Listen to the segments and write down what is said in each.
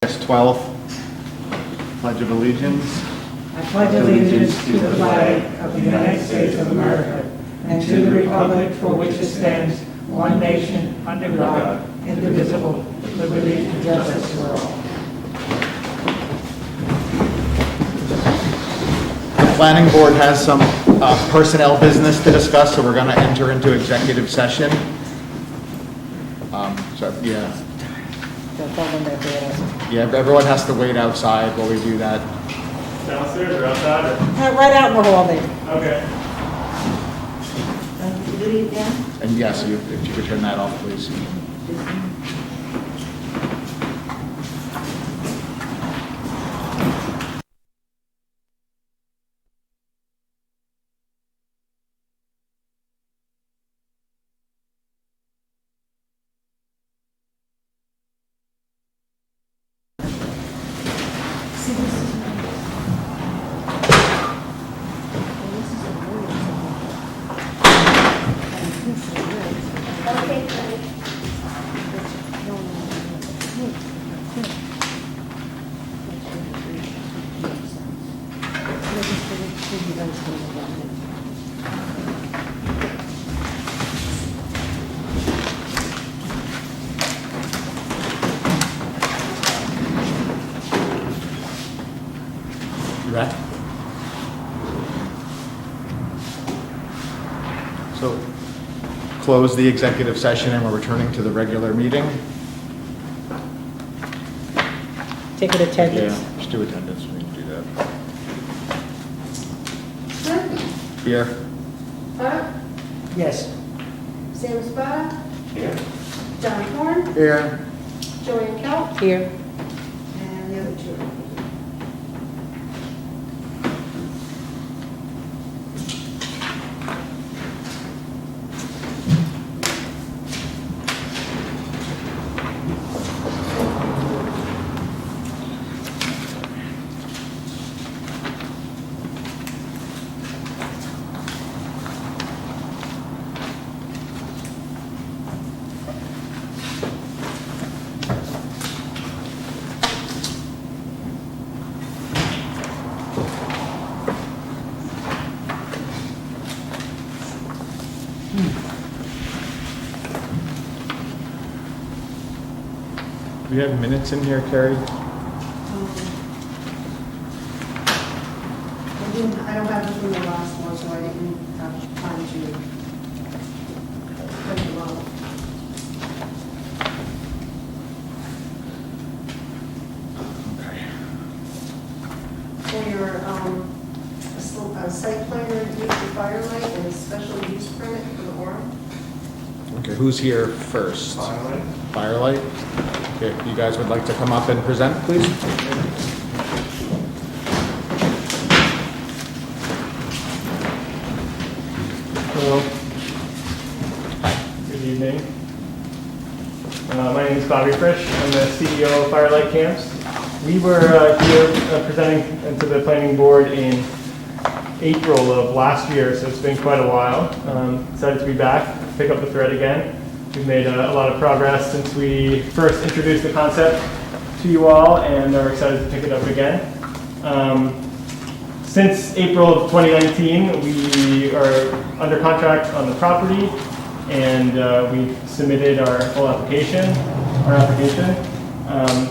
August 12th, Pledge of Allegiance. I pledge allegiance to the flag of the United States of America and to the republic for which it stands, one nation, under God, indivisible, with liberty and justice for all. The planning board has some personnel business to discuss, so we're going to enter into executive session. Yeah, everyone has to wait outside while we do that. Downstairs or outside? Or? Right out in the hall there. Okay. And yes, if you could turn that off, please. You ready? So, close the executive session and we're returning to the regular meeting. Ticket attendance. Yeah, just do attendance. We can do that. Smith? Here. Buck? Yes. Sam Spada? Here. John Horn? Here. Joanne Kelp? Here. And the other two. Do you have minutes in here, Carrie? I don't have it from the last one, so I didn't have time to put them up. Okay. For your, a site plan review for Firelight and a special use permit for the Orem. Okay, who's here first? Firelight. Firelight? Okay, if you guys would like to come up and present, please. Hello. Good evening. My name is Bobby Frisch. I'm the CEO of Firelight Camps. We were here presenting to the planning board in April of last year, so it's been quite a while. Excited to be back, pick up the thread again. We've made a lot of progress since we first introduced the concept to you all, and are excited to pick it up again. Since April of 2019, we are under contract on the property, and we submitted our full application.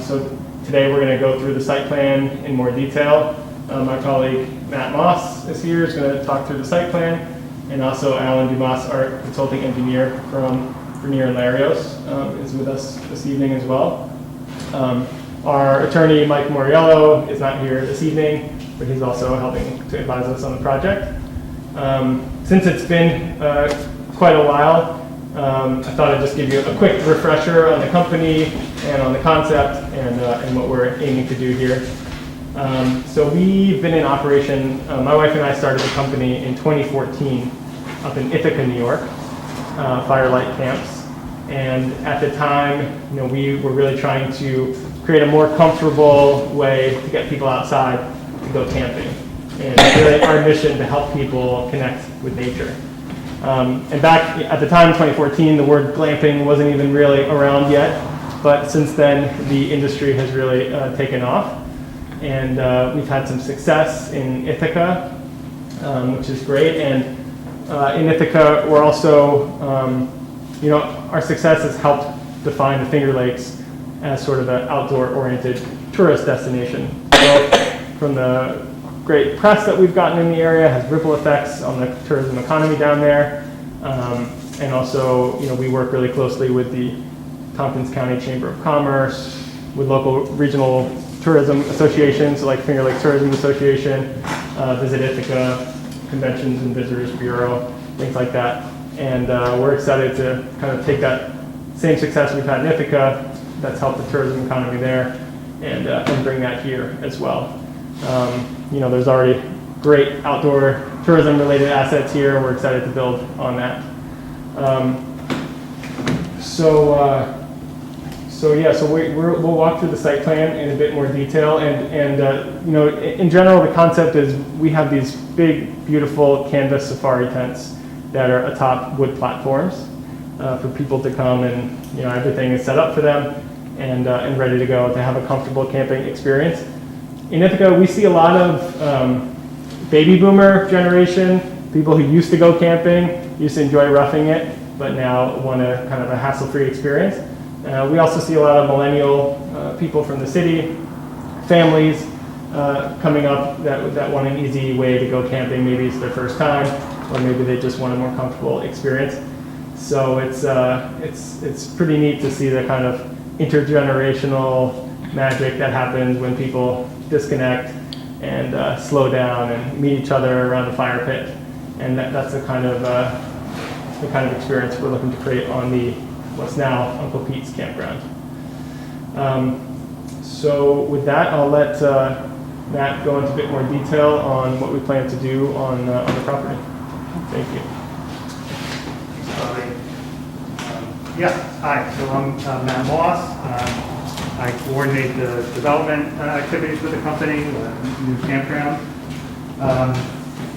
So today we're going to go through the site plan in more detail. My colleague Matt Moss is here, is going to talk through the site plan, and also Alan Dumas, our consulting engineer from Vernier and Larios, is with us this evening as well. Our attorney, Mike Moriello, is not here this evening, but he's also helping to advise us on the project. Since it's been quite a while, I thought I'd just give you a quick refresher on the company and on the concept and what we're aiming to do here. So we've been in operation, my wife and I started the company in 2014 up in Ithaca, New York, Firelight Camps. And at the time, we were really trying to create a more comfortable way to get people outside to go camping. And it's really our mission to help people connect with nature. And back at the time, 2014, the word glamping wasn't even really around yet. But since then, the industry has really taken off, and we've had some success in Ithaca, which is great. And in Ithaca, we're also, our success has helped define the Finger Lakes as sort of an outdoor-oriented tourist destination. So from the great press that we've gotten in the area has ripple effects on the tourism economy down there. And also, we work really closely with the Tompkins County Chamber of Commerce, with local regional tourism associations like Finger Lakes Tourism Association, Visit Ithaca, Conventions and Visitors Bureau, things like that. And we're excited to kind of take that same success we've had in Ithaca that's helped the tourism economy there and bring that here as well. There's already great outdoor tourism related assets here. We're excited to build on that. We'll walk through the site plan in a bit more detail, and in general, the concept is we have these big, beautiful canvas safari tents that are atop wood platforms for people to come, and everything is set up for them and ready to go to have a comfortable camping experience. In Ithaca, we see a lot of baby boomer generation, people who used to go camping, used to enjoy roughing it, but now want a kind of a hassle-free experience. We also see a lot of millennial people from the city, families coming up that want an easy way to go camping. Maybe it's their first time, or maybe they just want a more comfortable experience. So it's pretty neat to see the kind of intergenerational magic that happens when people disconnect and slow down and meet each other around the fire pit. And that's the kind of experience we're looking to create on what's now Uncle Pete's campground. So with that, I'll let Matt go into a bit more detail on what we plan to do on the property. Thank you. Hi, so I'm Matt Moss. I coordinate the development activities for the company, the new campground.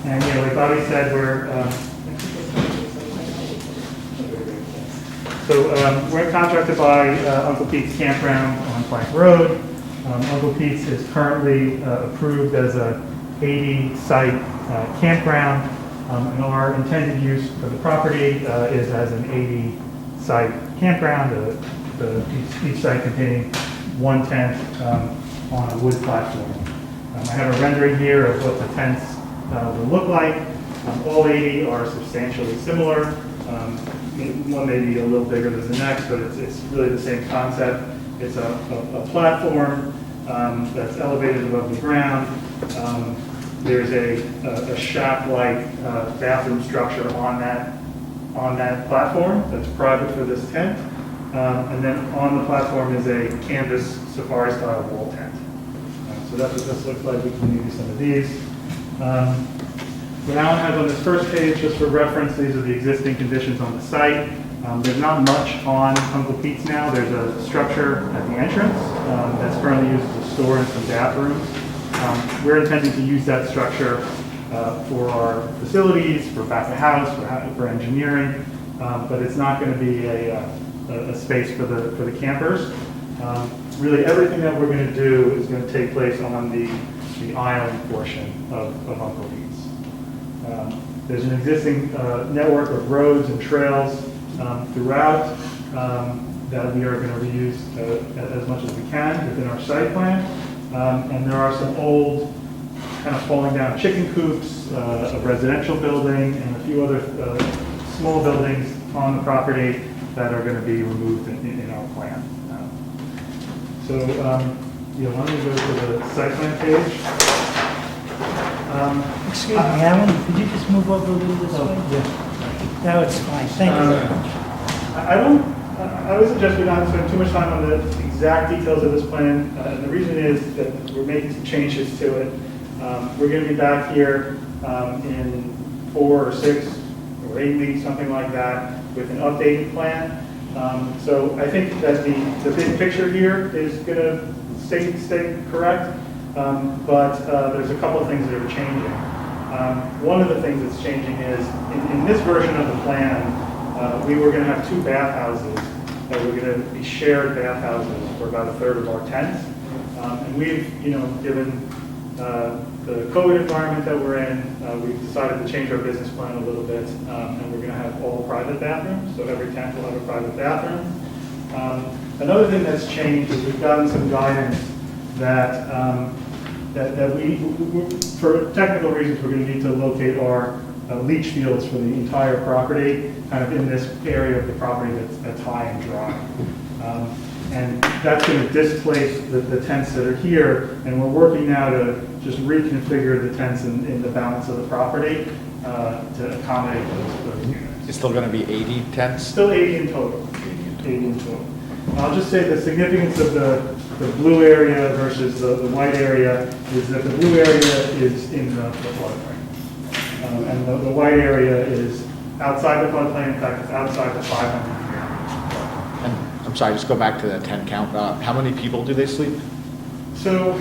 And like Bobby said, we're contracted by Uncle Pete's Campground on Plank Road. Uncle Pete's is currently approved as a 80-site campground, and our intended use for the property is as an 80-site campground, each site containing one tent on a wood platform. I have a rendering here of what the tents will look like. All 80 are substantially similar. One may be a little bigger than the next, but it's really the same concept. It's a platform that's elevated above the ground. There's a shack-like bathroom structure on that platform that's private for this tent. And then on the platform is a canvas safari-style wall tent. So that's what this looks like. We can give you some of these. What Alan has on this first page, just for reference, these are the existing conditions on the site. There's not much on Uncle Pete's now. There's a structure at the entrance that's currently used as a store and some bathrooms. We're intending to use that structure for our facilities, for back of house, for engineering, but it's not going to be a space for the campers. Really, everything that we're going to do is going to take place on the island portion of Uncle Pete's. There's an existing network of roads and trails throughout that we are going to reuse as much as we can within our site plan. And there are some old kind of falling down chicken coops, a residential building, and a few other small buildings on the property that are going to be removed in our plan. Why don't we go to the site plan page? Excuse me, Alan, could you just move over a little this way? Yeah. No, it's fine, thank you very much. I would suggest we not spend too much time on the exact details of this plan. And the reason is that we're making some changes to it. We're going to be back here in 4 or 6 or 8 weeks, something like that, with an updated plan. So I think that the big picture here is going to stay correct, but there's a couple of things that are changing. One of the things that's changing is, in this version of the plan, we were going to have 2 bathhouses that we're going to be shared bathhouses for about a third of our tents. And we've, given the COVID environment that we're in, we've decided to change our business plan a little bit, and we're going to have all private bathrooms, so every tent will have a private bathroom. Another thing that's changed is we've gotten some guidance that for technical reasons, we're going to need to locate our leach fields for the entire property, kind of in this area of the property that's high and dry. And that's going to displace the tents that are here, and we're working now to just reconfigure the tents in the balance of the property to accommodate those units. It's still going to be 80 tents? Still 80 in total. 80 in total. I'll just say the significance of the blue area versus the white area is that the blue area is in the floodplain. And the white area is outside the floodplain. In fact, it's outside the 500 year. And I'm sorry, just go back to the tent count. How many people do they sleep? So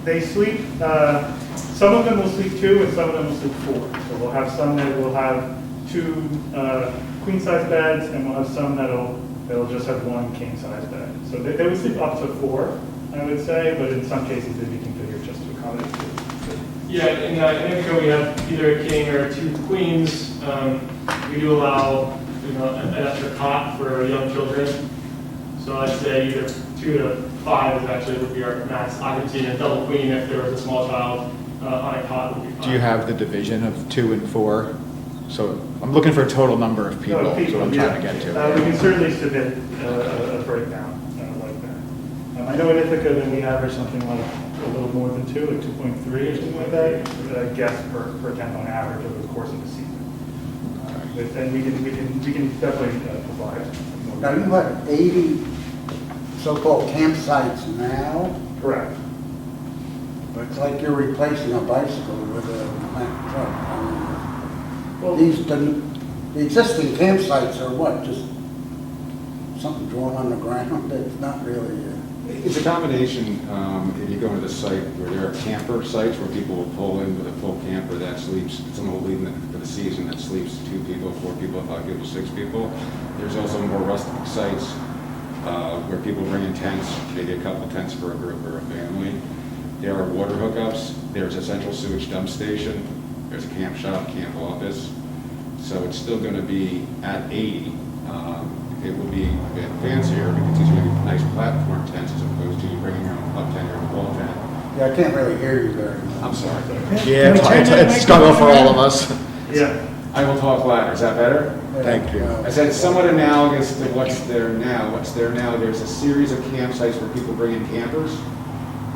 they sleep, some of them will sleep 2 and some of them will sleep 4. So we'll have some that will have 2 queen size beds, and we'll have some that'll just have 1 king size bed. So they would sleep up to 4, I would say, but in some cases they'd be configured just to accommodate 2. Yeah, in Indico we have either a king or 2 queens. We do allow, an extra cot for young children. So I'd say either 2 to 5 is actually would be our max occupancy, and a double queen if there was a small child on a cot would be fine. Do you have the division of 2 and 4? So I'm looking for a total number of people. That's what I'm trying to get to. We can certainly submit a breakdown like that. I know in Ithaca that we average something like a little more than 2, like 2.3 or something like that, guess per tent on average over the course of the season. And we can definitely provide more. Now, you have 80 so-called campsites now, Correct. but it's like you're replacing a bicycle with a Mack truck. Well, The existing campsites are what, just something drawn on the ground? It's not really, It's a combination, if you go into the site where there are camper sites where people will pull in with a full camper that sleeps, someone will leave for the season that sleeps 2 people, 4 people, 5 people, 6 people. There's also more rustic sites where people bring in tents, maybe a couple tents for a group or a family. There are water hookups, there's a central sewage dump station, there's a camp shop, camp office. So it's still going to be at 80. It will be a bit fancier because these are going to be nice platform tents as opposed to you bringing your own up tent or a wall tent. yeah, I can't really hear you very much. I'm sorry. Yeah, it's a struggle for all of us. Yeah. I will talk louder. Is that better? Thank you. I said it's somewhat analogous to what's there now. What's there now, there's a series of campsites where people bring in campers.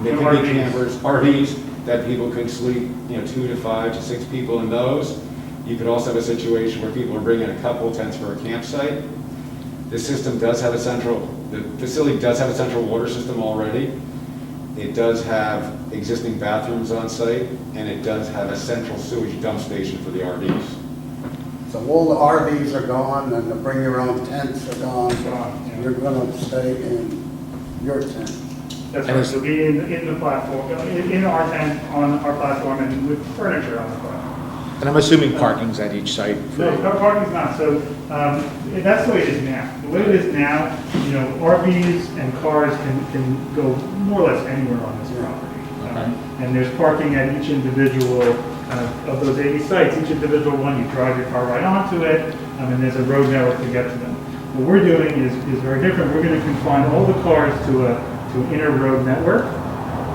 They And could be RVs. campers, RVs, that people could sleep, 2 to 5 to 6 people in those. You could also have a situation where people are bringing a couple tents for a campsite. The system does have the facility does have a central water system already. It does have existing bathrooms on site, and it does have a central sewage dump station for the RVs. So all the RVs are gone, and the bring your own tents are gone. Gone, yeah. You're gonna stay in your tent. That's And right. So be in the platform, in our tent on our platform, and with furniture on the platform. And I'm assuming parking's at each site. No, parking's not. So that's the way it is now. The way it is now, RVs and cars can go more or less anywhere on this property. And there's parking at each individual of those 80 sites. Each individual one, you drive your car right onto it, and there's a road network to get to them. What we're doing is very different. We're going to confine all the cars to an inner road network,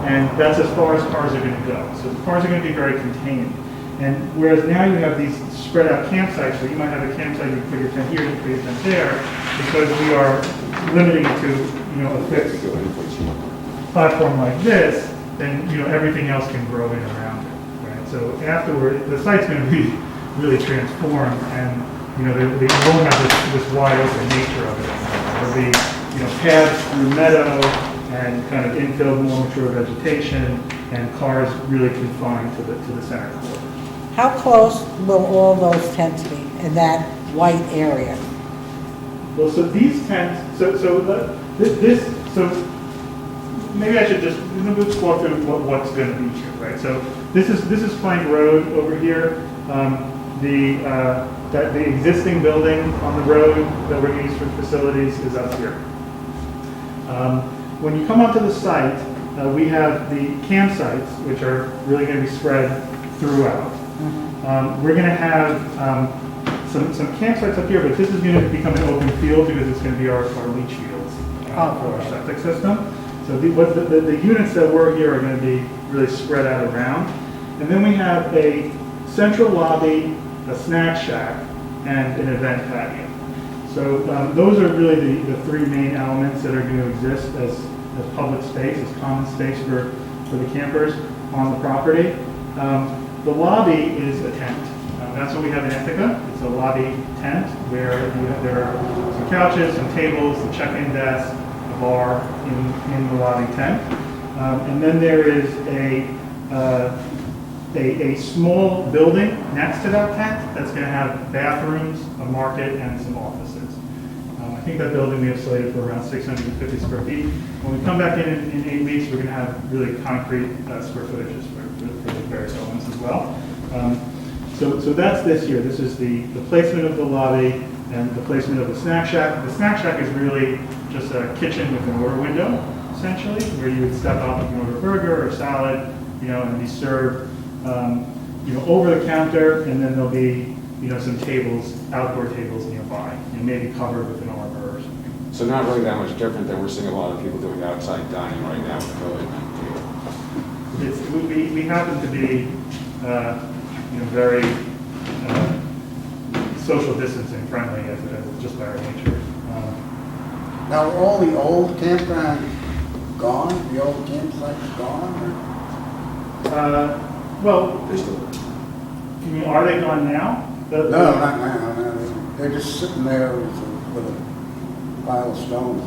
and that's as far as cars are going to go. So the cars are going to be very contained. And whereas now you have these spread out campsites, where you might have a campsite, you put your tent here, you put your tent there, because we are limiting it to, a fixed platform like this, then, everything else can grow in around it, right? So afterward, the site's going to be really transformed, and, they won't have this wide open nature of it. There'll be, paths through meadow and kind of infilled, more mature vegetation, and cars really confined to the center core. How close will all those tents be in that white area? Well, so these tents, so maybe I should just let's walk through what's going to be here, right? So this is Plank Road over here. that the existing building on the road that we're going to use for facilities is up here. When you come onto the site, we have the campsites, which are really going to be spread throughout. We're going to have some campsites up here, but this is going to become an open field because it's going to be our leach fields for our septic system. So the units that were here are going to be really spread out around. And then we have a central lobby, a snack shack, and an event patio. So those are really the three main elements that are going to exist as public space, as common space for the campers on the property. The lobby is a tent. That's what we have in Ithaca. It's a lobby tent where there are some couches, some tables, the check-in desk, a bar in the lobby tent. And then there is a small building next to that tent that's going to have bathrooms, a market, and some offices. I think that building we have slated for around 650 square feet. When we come back in 8 weeks, we're going to have really concrete square footages for the various elements as well. So that's this year. This is the placement of the lobby and the placement of the snack shack. The snack shack is really just a kitchen with an order window, essentially, where you would step up and order a burger or salad, and be served, over the counter, and then there'll be, some tables, outdoor tables nearby, maybe covered with an arbor or something. So not really that much different than we're seeing a lot of people doing outside dining right now with COVID-19. We happen to be, very social distancing friendly as just by our nature. Now, are all the old campgrounds gone? The old campsites gone? Well, you mean, are they gone now? No, not now. No. They're just sitting there with a pile of stones.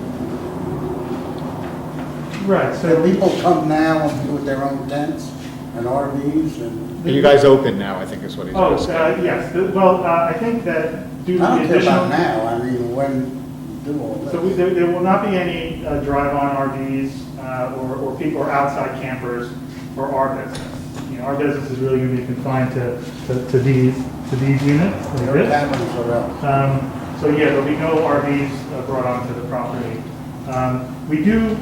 Right, So so people come now with their own tents and RVs and... Are you guys open now, I think is what he's asking. yes. I think that due to I the don't care about additional... now, I mean, when you do all this. So there will not be any drive-on RVs or people or outside campers for our business. Our business is really going to be confined to these units. Like Their this. cabins or else. So yeah, there'll be no RVs brought onto the property. We do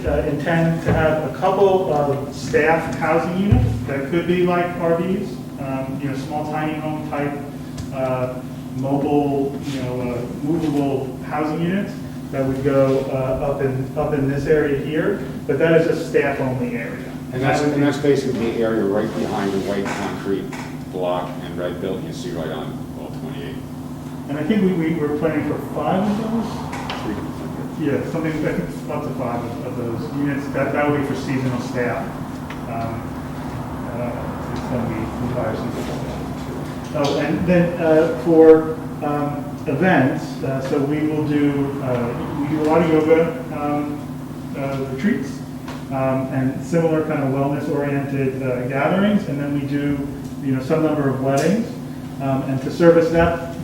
intend to have a couple of staff housing units that could be like RVs, small tiny home type, mobile, movable housing units that would go up in this area here, but that is a staff only area. And that's basically the area right behind the white concrete block and red building you see right on Wall 28. And I think we were planning for 5 of those. Yeah, something I think up to 5 of those units. That would be for seasonal staff. It's going to be fire season. Oh, and then for events, so we do a lot of yoga retreats. And similar kind of wellness-oriented gatherings, and then we do, some number of weddings, and to service that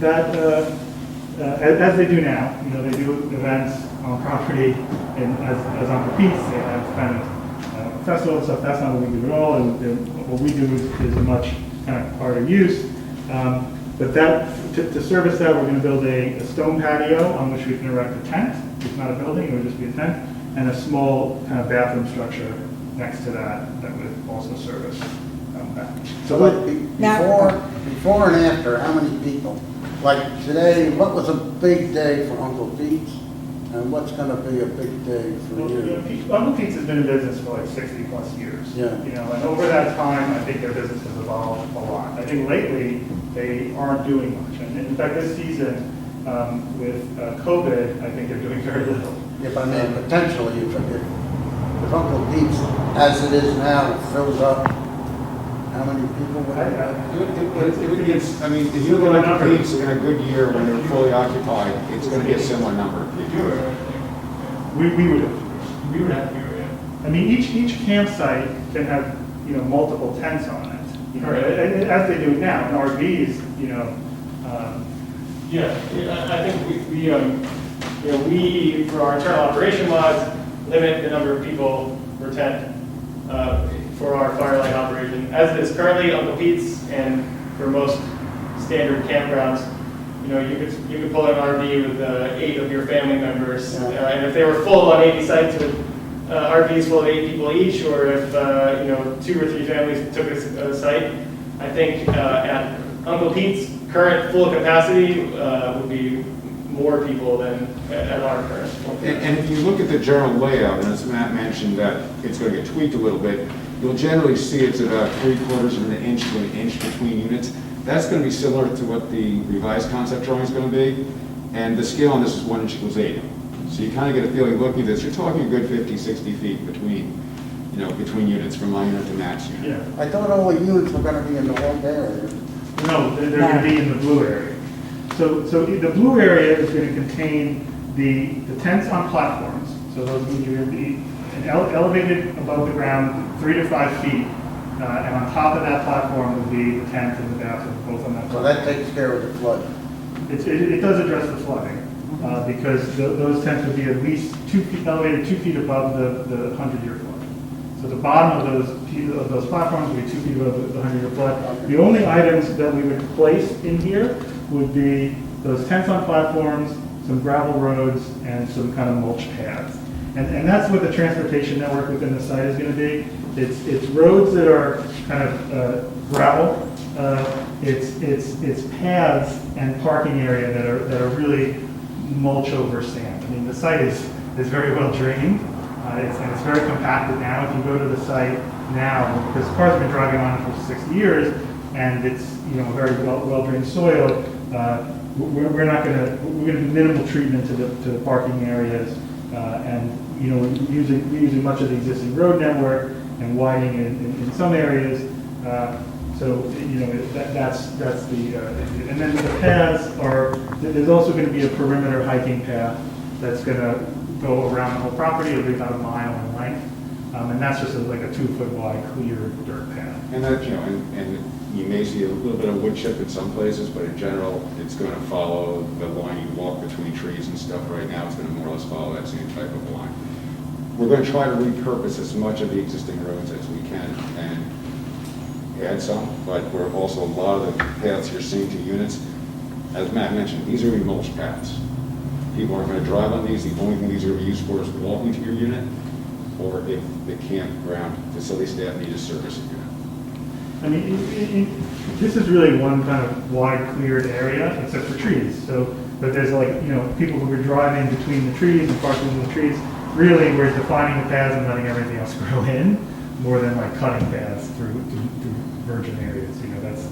as they do now, they do events on property, and as Uncle Pete's, they have kind of festival and stuff. That's not what we do at all. And what we do is a much kind of harder use. But to service that, we're going to build a stone patio on which we can erect a tent. It's not a building; it would just be a tent. And a small kind of bathroom structure next to that would also service that. So before and after, how many people? Like today, what was a big day for Uncle Pete's? And what's going to be a big day for you? Uncle Pete's has been in business for like 60 plus years. Yeah. And over that time, I think their business has evolved a lot. I think lately, they aren't doing much. And in fact, this season, with COVID, I think they're doing very little. Yeah, but I mean, potentially, if Uncle Pete's, as it is now, fills up, how many people would have? I mean, if you look at the Pete's in a good year when they're fully occupied, it's going to be a similar number of people. We would have. I mean, each campsite can have, multiple tents on it. As they do now. And RVs, I think we, for our internal operation laws, limit the number of people per tent for our firelight operation. As it is currently, Uncle Pete's and for most standard campgrounds, you could pull in an RV with 8 of your family members, and if they were full on 80 sites with RVs full of 8 people each, or if 2 or 3 families took a site, I think at Uncle Pete's current full capacity would be more people than at our current full capacity. And if you look at the general layout, and as Matt mentioned that it's going to get tweaked a little bit, you'll generally see it's about 3/4 of an inch to an inch between units. That's going to be similar to what the revised concept drawing is going to be, and the scale on this is 1:8. So you kind of get a feeling looking at this, you're talking a good 50, 60 feet between units, from my unit to Matt's unit. Yeah. I thought all the units were gonna be in the one area. No, they're going to be in the blue area. So the blue area is going to contain the tents on platforms. So those are going to be elevated above the ground 3 to 5 feet. And on top of that platform would be the tent and the bathroom, both on that So platform. that takes care of the flood. It does address the flooding, because those tents would be at least 2 feet, elevated 2 feet above the 100-year flood. So the bottom of those platforms would be 2 feet above the 100-year flood. The only items that we would place in here would be those tents on platforms, some gravel roads, and some kind of mulch paths. And that's what the transportation network within the site is going to be. It's roads that are kind of gravel. It's paths and parking area that are really mulch over sand. I mean, the site is very well drained. It's very compacted now. If you go to the site now, because cars have been driving on it for 60 years, and it's very well drained soil, we're going to do minimal treatment to the parking areas, and we're using much of the existing road network and widening in some areas. So that's the and then the paths are, there's also going to be a perimeter hiking path that's going to go around the whole property. It'll be about 1 mile in length, and that's just like a 2-foot wide clear dirt path. And that, and you may see a little bit of wood chip in some places, but in general, it's going to follow the line you walk between trees and stuff. Right now, it's going to more or less follow that same type of line. We're going to try to repurpose as much of the existing roads as we can and add some, but we're also, a lot of the paths you're seeing to units, as Matt mentioned, these are going to be mulch paths. People aren't going to drive on these. The only thing these are going to be used for is walking to your unit, or if the campground facility staff need to service a unit. I mean, this is really one kind of wide cleared area, except for trees. But there's people who are driving between the trees and parking in the trees. Really, we're defining the paths and letting everything else grow in, more than like cutting paths through virgin areas.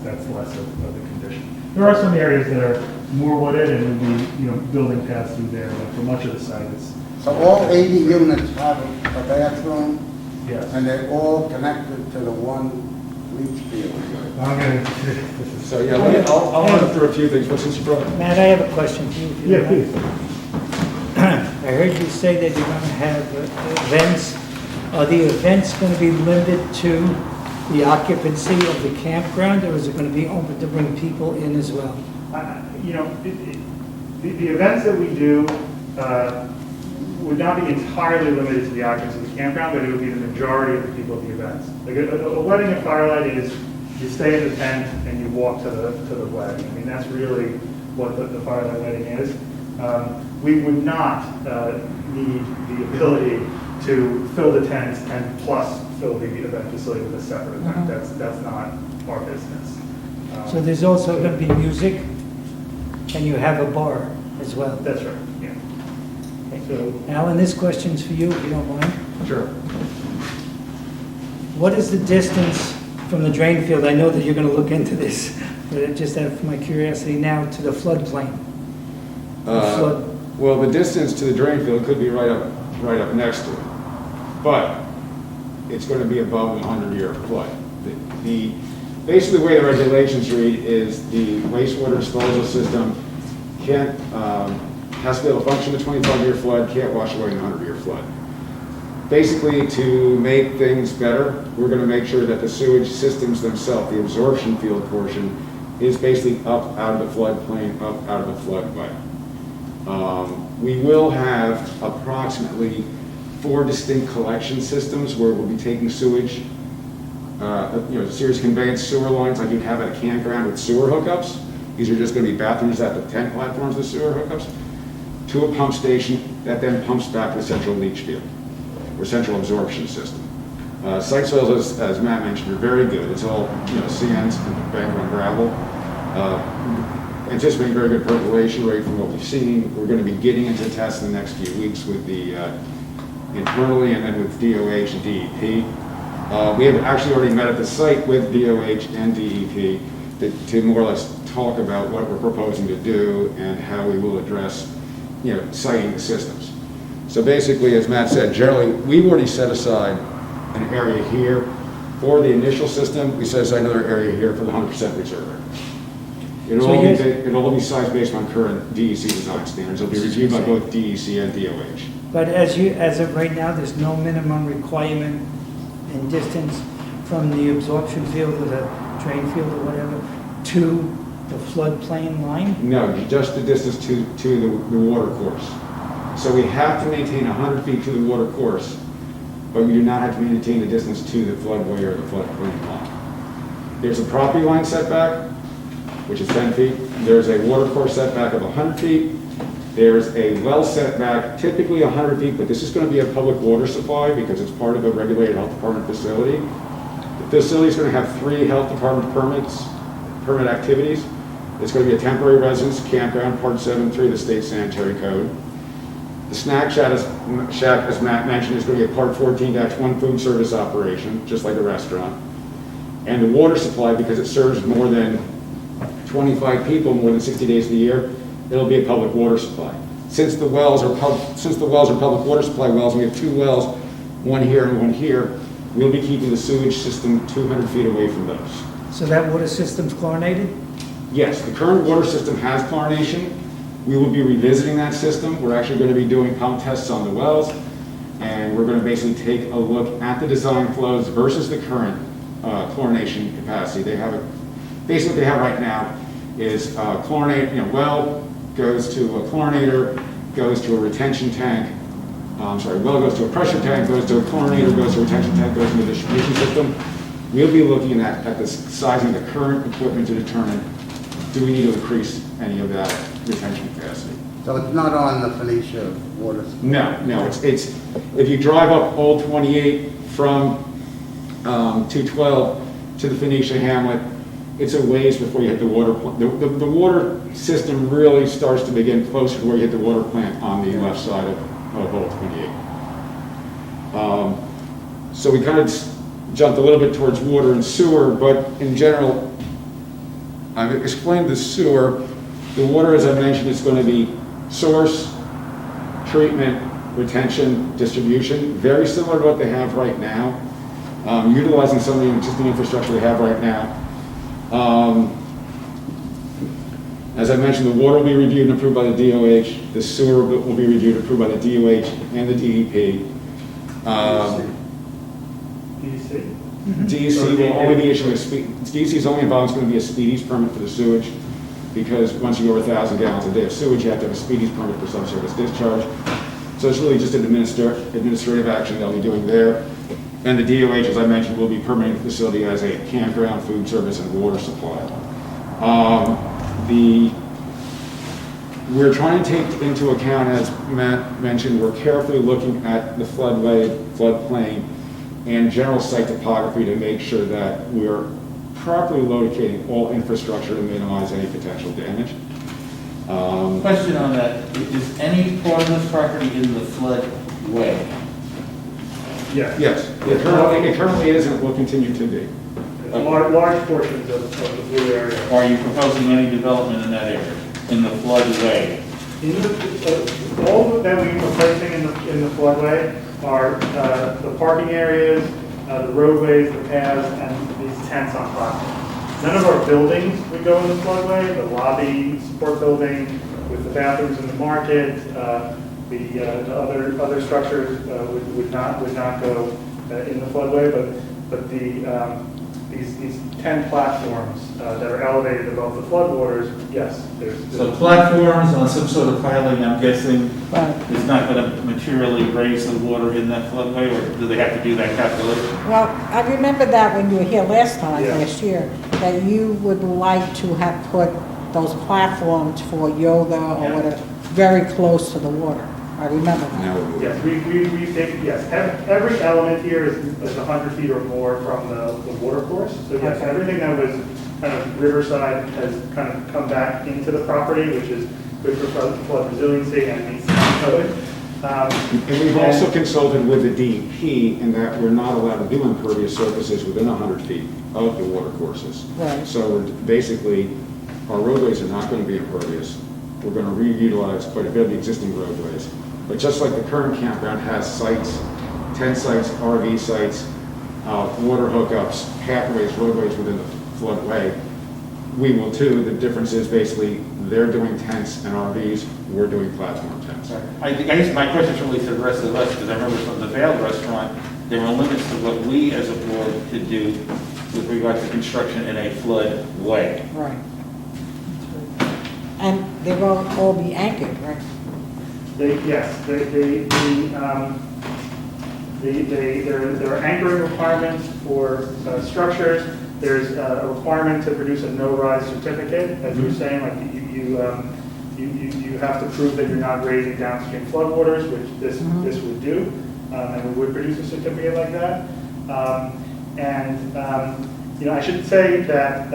That's less of the condition. There are some areas that are more wooded, and we'll be building paths through there. But for much of the site, it's So all 80 units have a bathroom, yes. and they're all connected to the one leach field. I'm gonna. So yeah, I'll run through a few things. What's this you brought? Matt, I have a question for you. if you Yeah, don't mind. please. I heard you say that you're going to have events. Are the events going to be limited to the occupancy of the campground, or is it going to be open to bring people in as well? The events that we do would not be entirely limited to the occupancy of the campground, but it would be the majority of the people at the events. Like a wedding at Firelight is, you stay in the tent and you walk to the wedding. I mean, that's really what the Firelight wedding is. We would not need the ability to fill the tent and plus fill the event facility with a separate event. That's not our business. So there's also going to be music, and you have a bar as well. That's right, yeah. So, Alan, this question's for you, if you don't mind. Sure. What is the distance from the drain field? I know that you're going to look into this, but just out of my curiosity now, to the floodplain. Flood. Well, the distance to the drain field could be right up next to it, but it's going to be above the 100-year flood. Basically, the way the regulations read is the wastewater disposal system has to be able to function in a 25-year flood, can't wash away in a 100-year flood. Basically, to make things better, we're going to make sure that the sewage systems themselves, the absorption field portion, is basically up out of the floodplain, up out of the floodway. We will have approximately 4 distinct collection systems where we'll be taking sewage, serious conveyance sewer lines like you'd have at a campground with sewer hookups. These are just going to be bathrooms at the tent platforms, the sewer hookups, to a pump station that then pumps back to the central leach field, or central absorption system. Site soils, as Matt mentioned, are very good. It's all, sands and bank on gravel. Anticipating very good percolation rate from what we've seen. We're going to be getting into tests in the next few weeks with the internally and then with DOH and DEP. We have actually already met at the site with DOH and DEP to more or less talk about what we're proposing to do and how we will address, siting the systems. So basically, as Matt said, generally, we've already set aside an area here for the initial system. We set aside another area here for the 100% reserve area. It'll all be sized based on current DEC design standards. It'll be reviewed by both DEC and DOH. But as of right now, there's no minimum requirement in distance from the absorption field or the drain field or whatever to the floodplain line? No, just the distance to the water course. So we have to maintain 100 feet to the water course, but we do not have to maintain the distance to the floodway or the floodplain line. There's a property line setback, which is 10 feet. There's a water course setback of 100 feet. There's a well setback, typically 100 feet, but this is going to be a public water supply because it's part of a regulated health department facility. The facility is going to have 3 health department permit activities. It's going to be a temporary residence campground, Part 7.3 of the state sanitary code. The snack shack, as Matt mentioned, is going to be a Part 14-1 food service operation, just like a restaurant. And the water supply, because it serves more than 25 people more than 60 days of the year, it'll be a public water supply. Since the wells are public water supply wells, and we have 2 wells, one here and one here, we'll be keeping the sewage system 200 feet away from those. So that water system's chlorinated? Yes, the current water system has chlorination. We will be revisiting that system. We're actually going to be doing pump tests on the wells, and we're going to basically take a look at the design flows versus the current chlorination capacity. Basically what they have right now is chlorinate, well goes to a chlorinator, goes to a retention tank, well goes to a pressure tank, goes to a chlorinator, goes to a retention tank, goes into the distribution system. We'll be looking at the sizing of the current equipment to determine, do we need to increase any of that retention capacity? So it's not on the Phoenicia water supply? No, it's if you drive up Old 28 from 212 to the Phoenicia Hamlet, it's a ways before you hit the water plant. The water system really starts to begin closer to where you hit the water plant on the left side of Old 28. So we kind of jumped a little bit towards water and sewer, but in general, I've explained the sewer. The water, as I mentioned, is going to be source, treatment, retention, distribution, very similar to what they have right now, utilizing some of the existing infrastructure they have right now. As I mentioned, the water will be reviewed and approved by the DOH. The sewer will be reviewed and approved by the DOH and the DEP. DEC? DEC will only be issuing DEC's only involved is going to be a speedies permit for the sewage, because once you go over 1,000 gallons a day of sewage, you have to have a speedies permit for subsurface discharge. So it's really just an administrative action they'll be doing there. And the DOH, as I mentioned, will be permitting the facility as a campground, food service, and water supply. We're trying to take into account, as Matt mentioned, we're carefully looking at the floodplain, and general site topography to make sure that we're properly locating all infrastructure to minimize any potential damage. Question on that, is any part of this property in the floodway? Yes, it currently is and it will continue to be. Large portions of the blue area. Are you proposing any development in that area, in the floodway? All that we're replacing in the floodway are the parking areas, the roadways, the paths, and these tents on platforms. None of our buildings would go in the floodway. The lobby support building with the bathrooms in the market, the other structures would not go in the floodway, but these 10 platforms that are elevated above the floodwaters, yes, there's So platforms on some sort of piling, I'm guessing, is not going to materially raise the water in that floodway, or do they have to do that calculation? Well, I remember that when you were here last Yeah. year, that you would like to have put those platforms for yoga or Yeah. whatever, very close to the water. I remember that. Now we're Yes, we think, yes, every element here is 100 feet or more from the water course. So yes, Okay. everything that was kind of riverside has kind of come back into the property, which is good for flood resiliency and meets the code. And we've also consulted with the DEP in that we're not allowed to do impervious surfaces within 100 feet of the water courses. Right. So we're basically, our roadways are not going to be impervious. We're going to reutilize quite a bit of the existing roadways. But just like the current campground has sites, tent sites, RV sites, water hookups, pathways, roadways within the floodway, we will too. The difference is basically they're doing tents and RVs, we're doing platform tents. I guess my question is really to the rest of the rest, because I remember from the Vale restaurant, there were limits to what we as a board could do with regard to construction in a floodway. Right. And they will all be anchored, right? Yes, there are anchoring requirements for structures. There's a requirement to produce a no-rise certificate, as you were saying, like you have to prove that you're not raising downstream floodwaters, which this would do, and we would produce a certificate like that. I should say that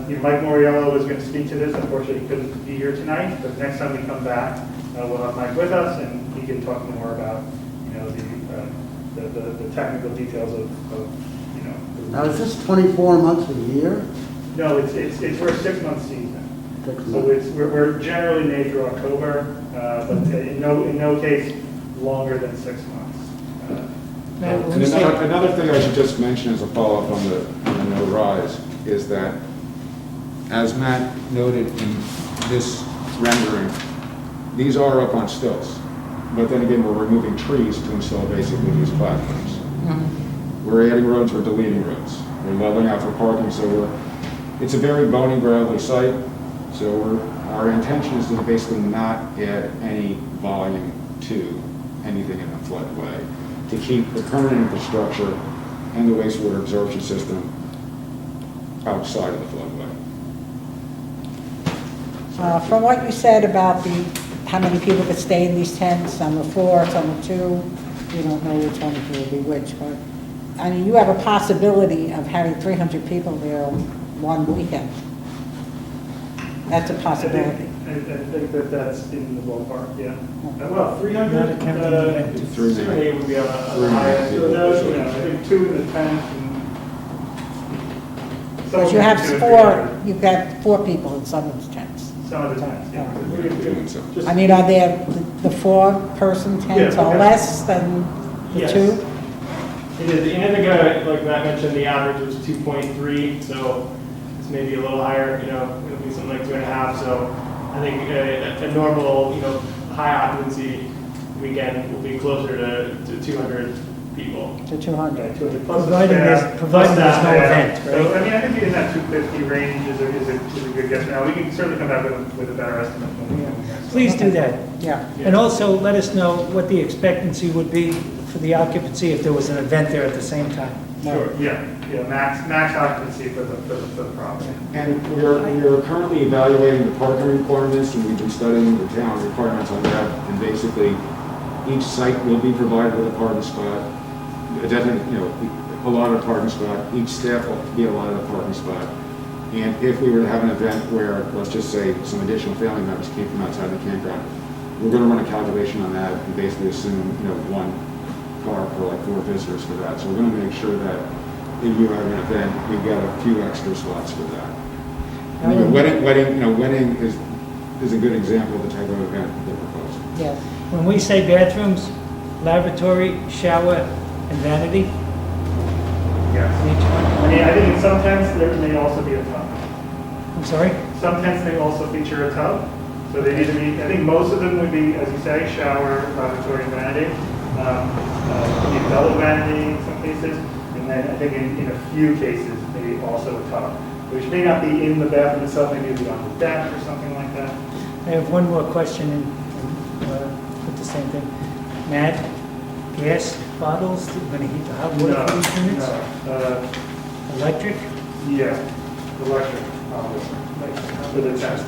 Mike Moriello was going to speak to this. Unfortunately, he couldn't be here tonight, but next time we come back, we'll have Mike with us, and he can talk more about the technical details of Now, is this 24 months a year? No, we're a 6-month season. 6 So months. we're generally May through October, but in no case longer than 6 months. And another thing I should just mention as a follow-up on the no rise is that, as Matt noted in this rendering, these are up on stilts. But then again, we're removing trees to install basically these platforms. We're adding roads, we're deleting roads. We're leveling out for parking, so it's a very bony, gravelly site. So our intention is to basically not add any volume to anything in the floodway, to keep the current infrastructure and the wastewater absorption system outside of the floodway. From what you said about how many people could stay in these tents, some are 4, some are 2, you don't know which one will be which, but, I mean, you have a possibility of having 300 people there one weekend. That's a possibility. I think that's in the ballpark, yeah. Well, 300, Not a camping event. 300 would be on the high end. So those, I think 2 in the tent. Because you have 4, you've got 4 people in some of the tents. Some of the tents, yeah. Just- I mean, are there the 4-person tents Yeah, are okay. less than the Yes. 2? It is, the Indica, like Matt mentioned, the average was 2.3, so it's maybe a little higher, it'll be something like 2.5, so I think a normal, high occupancy weekend will be closer to 200 people. To 200. 200 plus the Provided there's- staff, provided plus there's staff, no yeah. event, So, right? I mean, I think in that 250 range is a good guess. Now, we can certainly come back with a better estimate when we come here. Please do that. Yeah. And also let us know what the expectancy would be for the occupancy if there was an event there at the same time. Sure, yeah, max occupancy for the property. And we're currently evaluating the parking requirements, and we've been studying the town requirements on that. And basically, each site will be provided with a parking spot, a definite, allotted parking spot. Each staff will be allotted a parking spot. And if we were to have an event where, let's just say, some additional family members came from outside the campground, we're going to run a calculation on that and basically assume, 1 car for like 4 visitors for that. So we're going to make sure that if you have an event, we've got a few extra slots for that. Wedding is a good example of the type of event they're proposing. Yes. When we say bathrooms, lavatory, shower, and vanity, Yes. each I one. mean, I think in some tents, there may also be a tub. I'm sorry? Some tents may also feature a tub. So they need to be, I think most of them would be, as you say, shower, lavatory, and vanity. Maybe double vanity in some cases. And then I think in a few cases, maybe also a tub, which may not be in the bathroom itself, maybe it'll be on the deck or something like that. I have one more question and with the same thing. Matt, gas bottles, you're going to heat the hot water for these units? No, Electric? yeah, electric, for the test.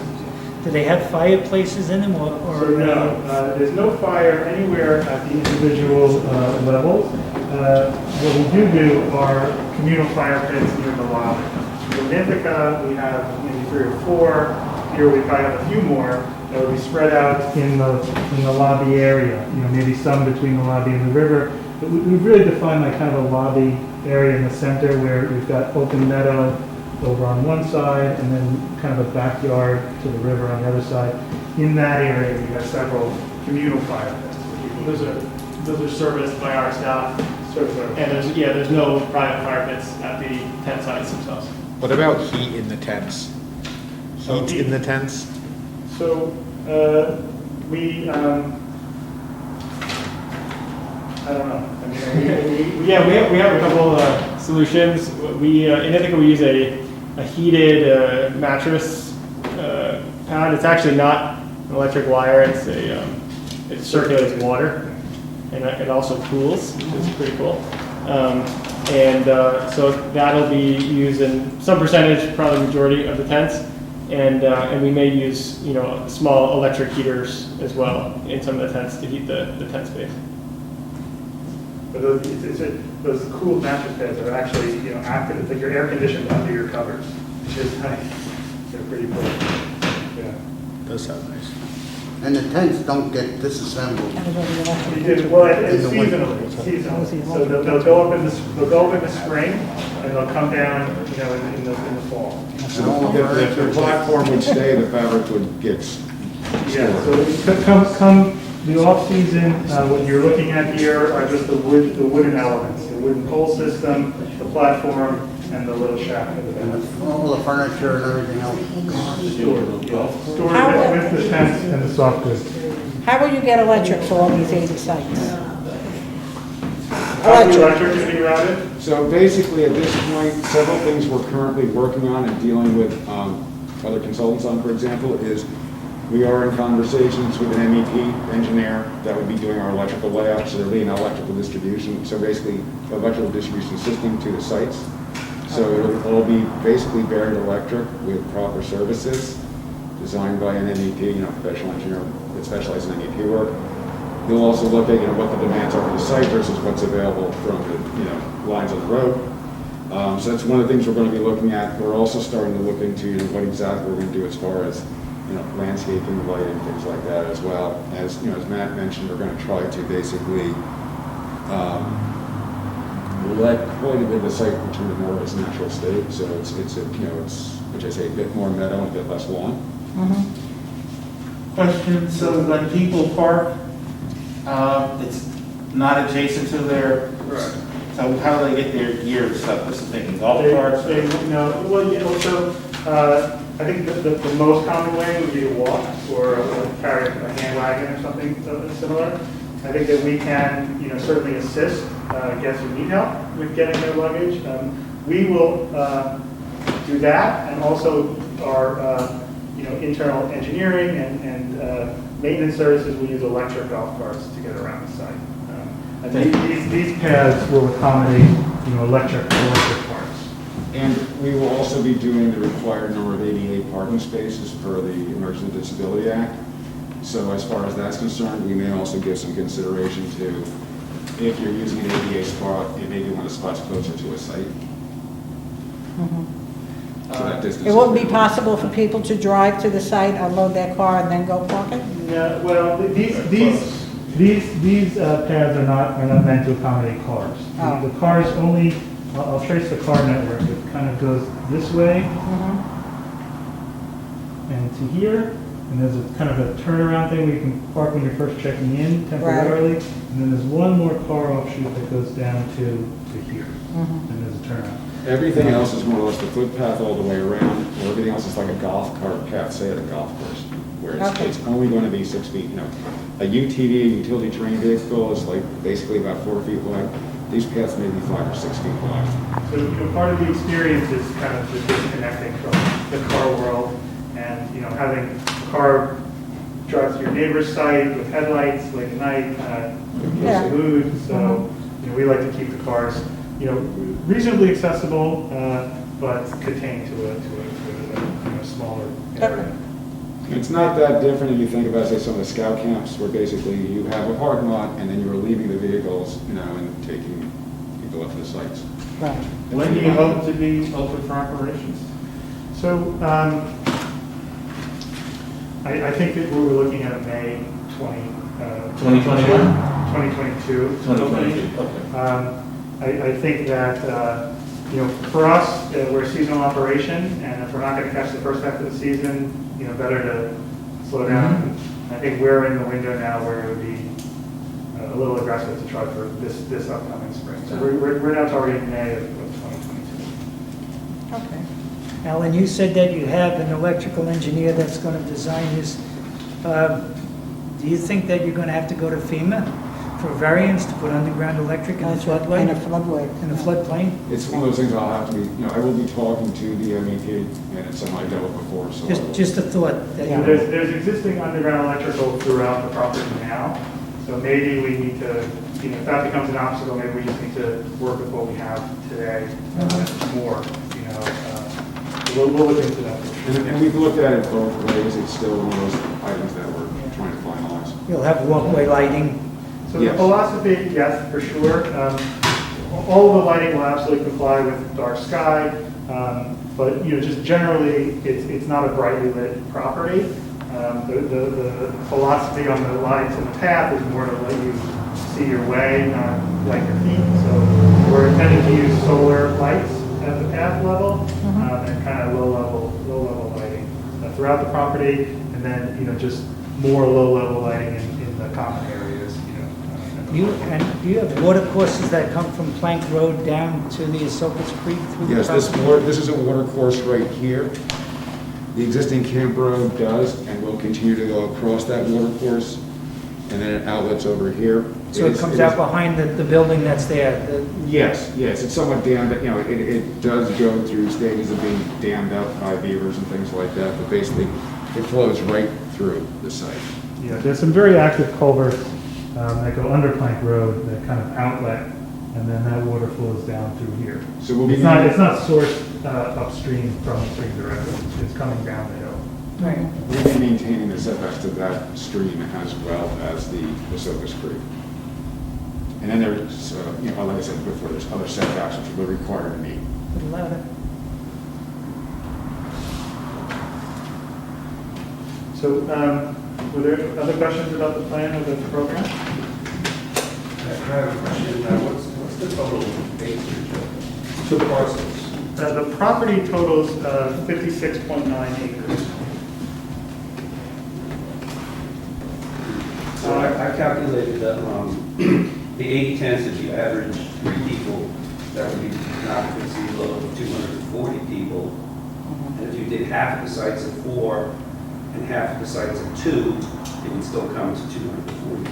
Do they have fireplaces in them So no, there's no fire anywhere at the individual levels. What we do are communal fire pits near the lobby. In Ithaca, we have maybe 3 or 4. Here we probably have a few more that will be spread out in the lobby area. You know, maybe some between the lobby and the river. But we've really defined like kind of a lobby area in the center where we've got open meadow over on one side and then kind of a backyard to the river on the other side. In that area, we have several communal fire pits. Those are serviced by our staff. And there's no private fire pits at the tent sites themselves. What about heat in the tents? Heat in the tents? So we, I don't know. I mean, we have a couple solutions. We in Ithaca we use a heated mattress pad. It's actually not an electric wire. It circulates water, and it also cools, which is pretty cool. So that'll be used in some percentage, probably the majority of the tents, and we may use small electric heaters as well in some of the tents to heat the tent space. but those cooled mattress pads are actually active. It's like you're air conditioned under your covers, which is nice. They're pretty cool. Yeah. Does sound nice. And the tents don't get disassembled. Well, it's seasonal. It's seasonal. So they'll go up in the spring, and they'll come down, in the fall. So the platform would stay, the fabric would get Yeah. stored. So come the off season, what you're looking at here are just the wooden elements, the wooden pole system, the platform, and the little shaft at the And back. all the furniture and everything else. Stored with the tents and the soft goods. How will you get electric for all these 80 sites? How's the electricity around it? So basically, at this point, several things we're currently working on and dealing with other consultants on, for example, is we are in conversations with an MEP engineer that would be doing our electrical layout, so there'll be an electrical distribution, so basically electrical distribution system to the sites. So it'll all be basically buried electric with proper services designed by an MEP, professional engineer that specializes in MEP work. He'll also look at what the demands are for the site versus what's available from the lines on the road. So that's one of the things we're going to be looking at. We're also starting to look into what exactly we're going to do as far as landscaping, lighting, things like that as well. As Matt mentioned, we're going to try to basically let quite a bit of the site return to more of its natural state. So it's which I say a bit more meadow and a bit less lawn. Question, so when people park, it's not adjacent to their, so how do they get their gear and stuff? What's the thing, golf carts? I think the most common way would be to walk or carry a hand wagon or something similar. I think that we can, certainly assist guests who need help with getting their luggage. We will do that, and also our, internal engineering and maintenance services will use electric golf carts to get around the site. And these paths will accommodate, electric carts. And we will also be doing the required number of ADA parking spaces per the Americans with Disability Act. So as far as that's concerned, we may also give some consideration to, if you're using an ADA spot, it may be one of the spots closer to a site. So that distance. It wouldn't be possible for people to drive to the site, unload their car, and then go park it? Yeah, well, these paths are not meant to accommodate cars. Oh. The cars only, I'll trace the car network. It kind of goes this way and to here. And there's a kind of a turnaround thing where you can park when you're first checking in temporarily. Right. And then there's one more car offshoot that goes down to here. And there's a turnaround. Everything else is more or less the footpath all the way around, or everything else is like a golf cart path, say at a golf course, where it's only going to be 6 feet. A UTV, a utility terrain vehicle, is like basically about 4 feet wide. These paths may be 5 or 6 feet wide. So, part of the experience is kind of just disconnecting from the car world and, having a car drive to your neighbor's site with headlights late at night, gives a mood. So, we like to keep the cars, reasonably accessible, but contained to a smaller area. It's not that different if you think about, say, some of the scout camps where basically you have a parking lot and then you are leaving the vehicles, and taking people up to the sites. Right. When do you hope to be open for operations? So, I think that we were looking at a May 2021? 2022. 2022, okay. I think that, for us, we're a seasonal operation, and if we're not going to catch the first half of the season, better to slow down. I think we're in the window now where it would be a little aggressive to try for this upcoming spring. So we're now targeting May of 2022. Okay. Alan, you said that you have an electrical engineer that's going to design this. Do you think that you're going to have to go to FEMA for variance to put underground electric in a floodway? In a floodway. In a floodplain? It's one of those things I'll have to be, I will be talking to the MEP, and it's something I dealt with before, so. Just a thought. That Yeah. you- There's existing underground electrical throughout the property now, so maybe we need to, if that becomes an obstacle, maybe we just need to work with what we have today more, we'll look into that. And we've looked at it both ways, it's still one of those items that we're trying to finalize. You'll have walkway lighting. So the Yes. philosophy, yes, for sure. All of the lighting will absolutely comply with dark sky, but just generally, it's not a brightly lit property. The philosophy on the lights and the path is more to let you see your way, not light your feet. So we're intending to use solar lights at the path level and kind of low level lighting throughout the property, and then just more low level lighting in the common areas. Do you have water courses that come from Plank Road down to the Esopus Creek through the Yes, property? this is a water course right here. The existing camp road does, and will continue to go across that water course, and then it outlets over here. So it comes out behind the building that's there? Yes, it's somewhat dammed, it does go through stages of being dammed up by beavers and things like that, but basically, it flows right through the site. Yeah, there's some very active culverts that go under Plank Road that kind of outlet, and then that water flows down through here. So we'll be. It's not sourced upstream from the stream directly. It's coming down the hill. Right. We'll be maintaining the setbacks to that stream as well as the Esopus Creek. And then there's, like I said before, there's other setbacks which we're required to meet. A little louder. So, were there other questions about the plan or the program? I have a question. What's the total acreage of two parcels? The property totals 56.9 acres. So I calculated that the 80 tents, if you average 3 people, that would be an occupancy of 240 people. And if you did half of the sites at 4 and half of the sites at 2, it would still come to 240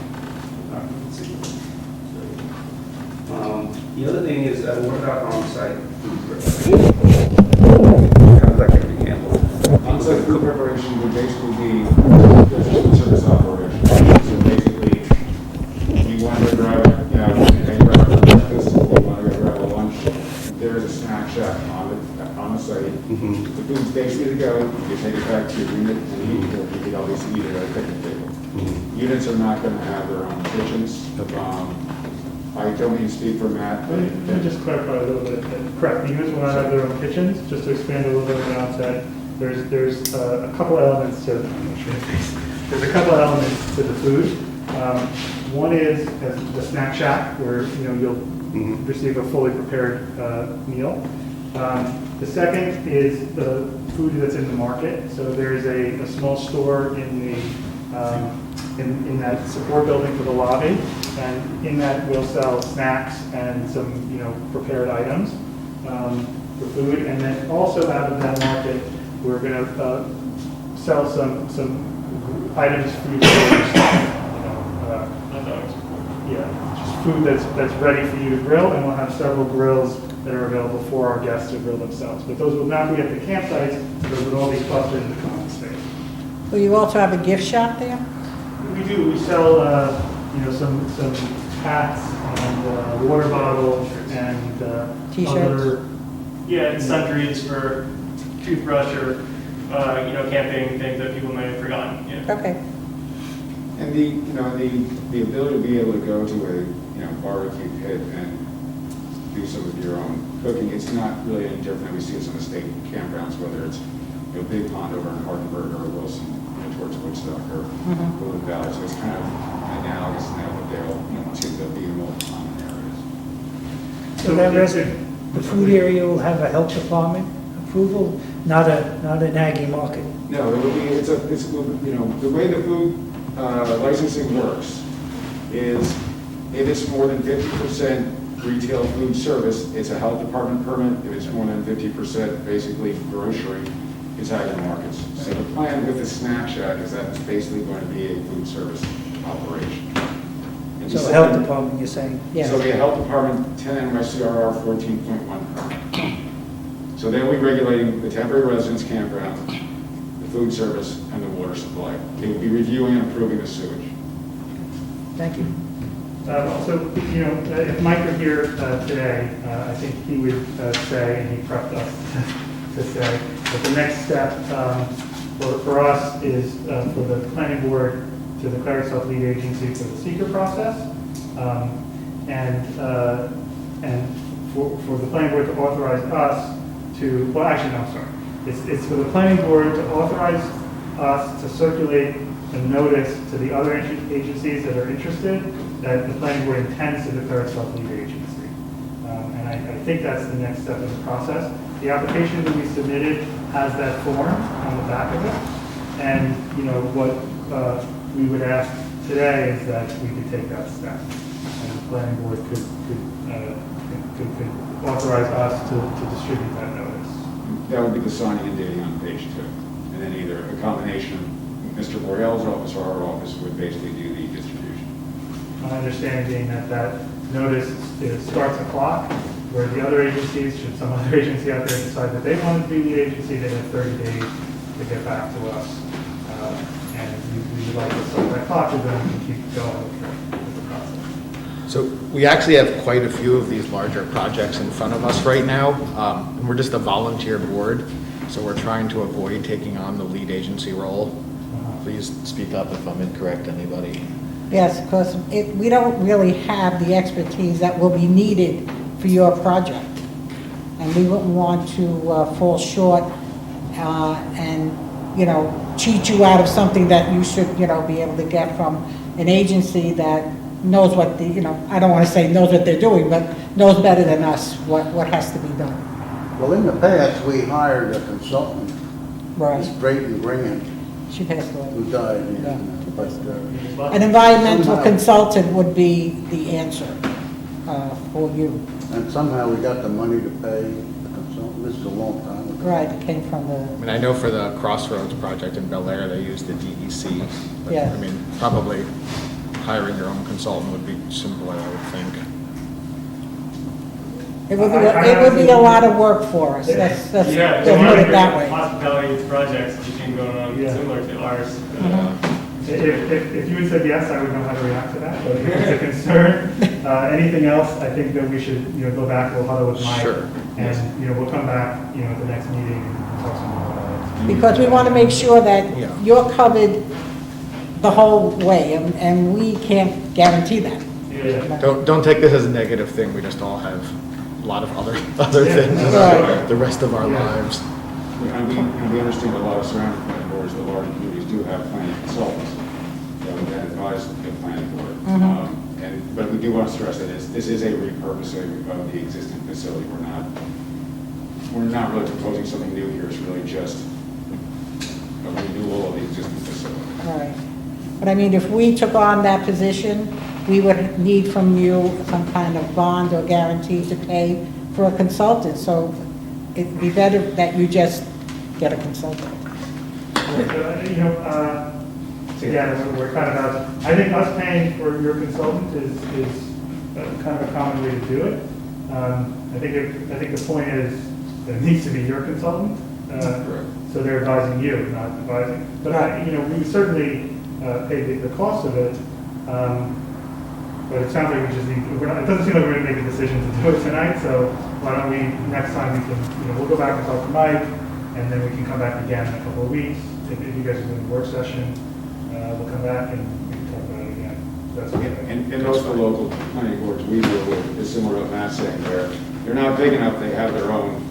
occupancy. The other thing is, what about on-site food preparation? How does that get handled? On-site food preparation would basically be a service operation. So basically, you want to grab, grab for breakfast, you want to go grab a lunch, there's a snack shack on the site. The food's basically to go, you take it back to your unit and eat, or you could obviously eat it at a picnic table. Units are not going to have their own kitchens. I don't mean to speak for Matt, but Let me just clarify a little bit. Correct, the units will not have their own kitchens. Just to expand a little bit around that, there's a couple elements to, there's a couple elements to the food. One is the snack shack, where you'll receive a fully prepared meal. The second is the food that's in the market. So there's a small store in the in that support building for the lobby, and in that we'll sell snacks and some prepared items for food. And then also out of that market, we're going to sell some items for you to just food that's ready for you to grill, and we'll have several grills that are available for our guests to grill themselves. But those will not be at the campsites; those would all be clustered in the common space. Will you also have a gift shop there? We do. We sell, some hats and water bottles and T-shirts? other, and sundries for toothbrush or camping things that people might have forgotten. Okay. And the ability to be able to go to a, barbecue pit and do some of your own cooking, it's not really any different than we see at some of the state campgrounds, whether it's, Big Pond over in Hardenberg or Wilson, towards Woodstock or Golden Valley. So it's kind of analogous now, but they'll, to the being more common areas. So that resident, the food area will have a health department approval, not an Aggie market. No, it will be, the way the food licensing works is if it's more than 50% retail food service, it's a health department permit. If it's more than 50% basically grocery, it's agri markets. So the plan with the Snack Shack is that it's basically going to be a food service operation. And So health department, you're saying? Yeah. So the health department, 10 NYCRR 14.1 permit. So they'll be regulating the temporary residence campground, the food service, and the water supply. They will be reviewing and approving the sewage. Thank you. So, if Mike were here today, I think he would say, and he prepped us to say, that the next step for us is for the planning board to declare itself lead agency for the seeker process, and for the planning board to authorize us to, well, actually, no, I'm sorry. It's for the planning board to authorize us to circulate a notice to the other agencies that are interested that the planning board intends to declare itself lead agency. And I think that's the next step in the process. The application that we submitted has that form on the back of it. And, what we would ask today is that we could take that step. And the planning board could authorize us to distribute that notice. That would be the signing and dating on page 2. And then either a combination, Mr. Borrell's office or our office would basically do the distribution. My understanding being that notice starts a clock, where the other agencies, should some other agency out there decide that they want to be the agency, they have 30 days to get back to us. And we would like to start that clock, and then we can keep going with the process. So we actually have quite a few of these larger projects in front of us right now. And we're just a volunteer board, so we're trying to avoid taking on the lead agency role. Please speak up if I'm incorrect, anybody. Yes, because we don't really have the expertise that will be needed for your project. And we wouldn't want to fall short and, cheat you out of something that you should, be able to get from an agency that knows what I don't want to say knows what they're doing, but knows better than us what has to be done. Well, in the past, we hired a consultant, Right. Miss Brayton Grant, She passed away. who died. Yeah. But, An environmental Somehow- consultant would be the answer for you. and somehow we got the money to pay the consultant. This is a long time ago. Right, it came from the, I mean, I know for the Crossroads project in Bel Air, they used the DEC. But, Yeah. I mean, probably hiring your own consultant would be simpler, I would think. it would be a lot of work for us. Let's put it that way. Hospitality projects, which been going on Yeah. similar to ours. If you had said yes, I would know how to react to that, but if it's a concern, anything else, I think that we should, go back, we'll huddle with Mike. Sure. And, we'll come back, at the next meeting and talk some more about it. Because we want to make sure that Yeah. you're covered the whole way, and we can't guarantee that. Yeah. Don't take this as a negative thing. We just all have a lot of other Yeah. things in Right. the rest of our Yeah. lives. We understand a lot of surrounding planning boards, the larger communities do have planning consultants that would then advise the planning board. But we do want to stress that this is a repurposing of the existing facility. We're not really proposing something new here. It's really just a renewal of the existing facility. Right. But I mean, if we took on that position, we would need from you some kind of bond or guarantee to pay for a consultant. So it'd be better that you just get a consultant. Again, we're kind of out, I think us paying for your consultant is kind of a common way to do it. I think the point is that it needs to be your consultant. Correct. So they're advising you, not advising. But, we certainly pay the cost of it. But it sounds like we just need, it doesn't seem like we're going to make a decision to do it tonight. So why don't we, next time we can, we'll go back and talk to Mike. and then we can come back again in a couple of weeks. If you guys are doing a work session, we'll come back and we can talk about it again. That's okay. And most of the local planning boards we deal with is similar to what Matt's saying, where they're not big enough, they have their own,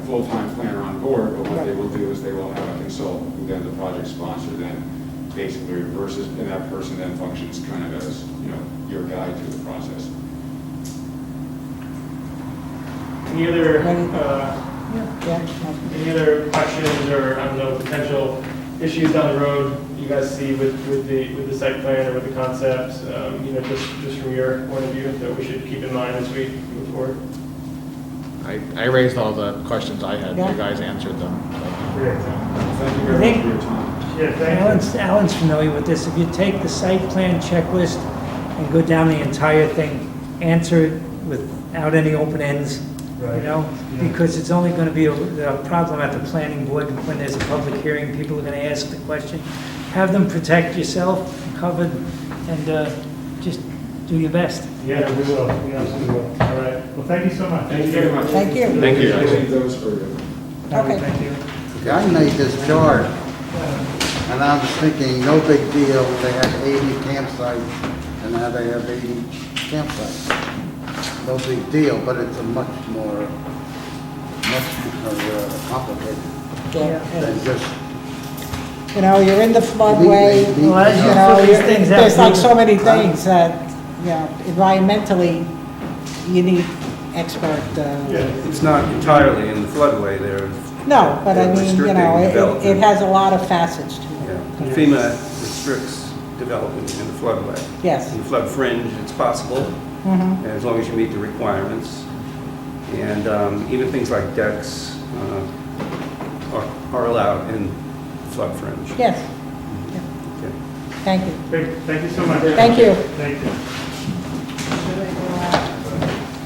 full-time planner on board, but what they will do is they will have a consultant who then the project sponsor then basically reverses, and that person then functions kind of as, your guide through the process. Any other, any other questions or, I don't know, potential issues down the road you guys see with the site plan or with the concepts, just from your point of view that we should keep in mind as we move forward? I raised all the questions I had, you guys answered them. Great. Thank you very much for your time. Yeah, thank you. Alan's familiar with this. If you take the site plan checklist and go down the entire thing, answer it without any open ends, Right. Yeah. Because it's only going to be a problem at the planning board when there's a public hearing. People are going to ask the question. Have them protect yourself, covered, and just do your best. Yeah, we will. We absolutely will. All right. Well, thank you so much. Thank you very much. Thank you. Thank you, guys. Leave those for you. Okay. Thank you. I made this chart, and I was thinking, no big deal, they had 80 campsites, and now they have 80 campsites. No big deal, but it's a much more complicated Yeah. than just, You're in the floodway, Well, as you fill these things out, there's like so many things that, environmentally, you need expert, It's not entirely in the floodway there. no, but I mean, Restricting it development. has a lot of facets to Yeah. it. FEMA restricts development in the floodway. Yes. In the flood fringe, it's possible, Mhm. as long as you meet the requirements. And even things like decks are allowed in flood fringe. Yes, Okay. thank you. Great. Thank you so much. Thank you. Thank you.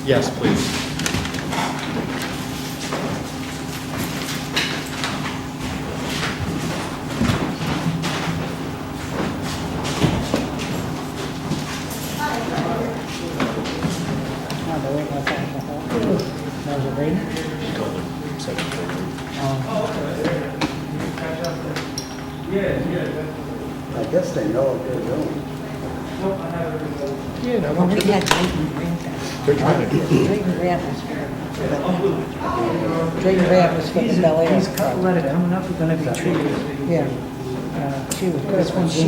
Yes, please. Oh, they're waiting outside the hall. That was a rating? I guess they know what they're doing. Well, we had Drayton Grant that. They're trying to do it. Drayton Grant was for the Bel Air. These couple that are coming up are going to be treated. Yeah, she was, that's when she,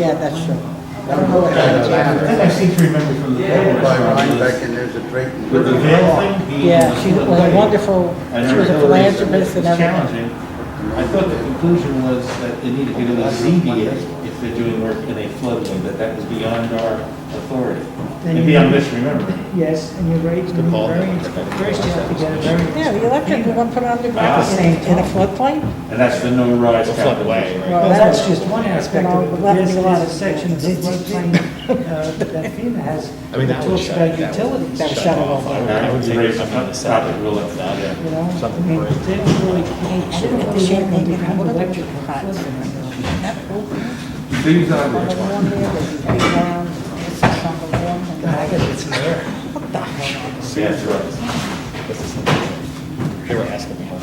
yeah, that's true. I don't know what that I seem to remember from the Over by Rhinebeck, and there's a Drayton. With the veil thing? is. Yeah, she was a wonderful, she was a philanthropist and everything. Challenging. I thought the conclusion was that they needed to go to the ZBA if they're doing work in a floodway, that was beyond our authority. Maybe I'm misremembering. Yes, and you're right, Good call. variance, but first you have to get a variance. Yeah, the electric, we're gonna put it underground in a floodplain? And that's the no rise It's a floodway, right? Well, that's just one aspect of it, but Well, there's a lot a of- section of the floodplain that FEMA has, I mean, that that would talks shut, about that utilities, That was shut off. I would raise a topic real like that, yeah. you know? Something I mean, great. they don't really, I should didn't know they she have had taken underground one of the electric pots. That cool? These are On the one there, there's a big round, this is on the one, and I guess it's there. what the hell? Yeah, that's right. They were asking me how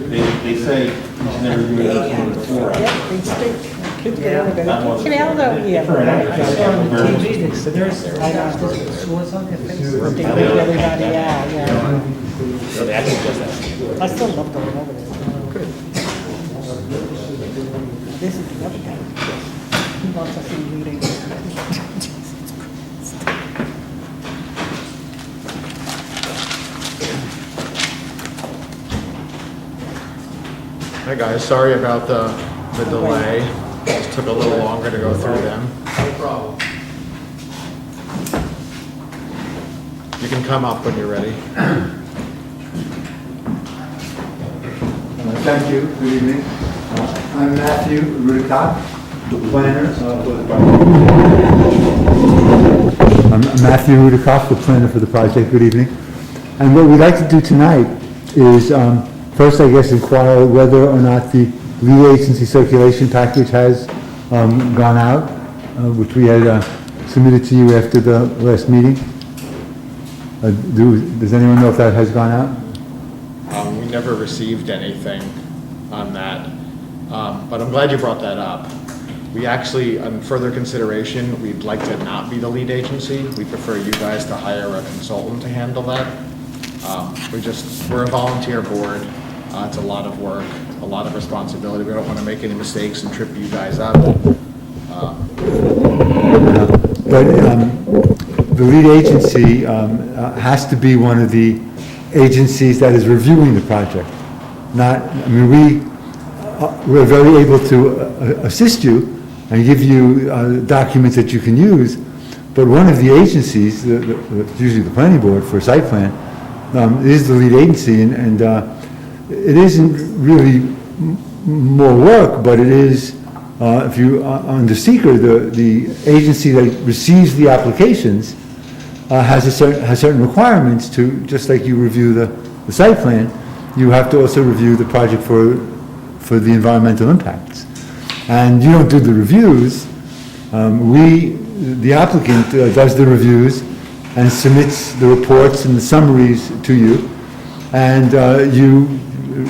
They say you should never do it on the floor. Yeah, they stick, kids get out of it, Not one- get out though, yeah. For an I actor. saw on the TV, the nurse, I know. sores on their face. They make everybody, yeah. So they actually does that. I still love going over there. This is the other guy. He wants us in meetings. Hi, guys, sorry about the delay. It took a little longer to go through them. No problem. You can come up when you're ready. Thank you, good evening. I'm Matthew Rudicott, the planner for the project. I'm Matthew Rudicott, the planner for the project, good evening. And what we'd like to do tonight is, first, I guess, inquire whether or not the lead agency circulation package has gone out, which we had submitted to you after the last meeting. Does anyone know if that has gone out? We never received anything on that, but I'm glad you brought that up. We actually, on further consideration, we'd like to not be the lead agency. We prefer you guys to hire a consultant to handle that. We're a volunteer board. It's a lot of work, a lot of responsibility. We don't want to make any mistakes and trip you guys up. But the lead agency has to be one of the agencies that is reviewing the project. We're very able to assist you and give you documents that you can use, but one of the agencies, usually the planning board for a site plan, is the lead agency, and it isn't really more work, but it is, if you, under seeker, the agency that receives the applications has certain requirements to, just like you review the site plan, you have to also review the project for the environmental impacts. And you don't do the reviews, the applicant does the reviews and submits the reports and the summaries to you, and you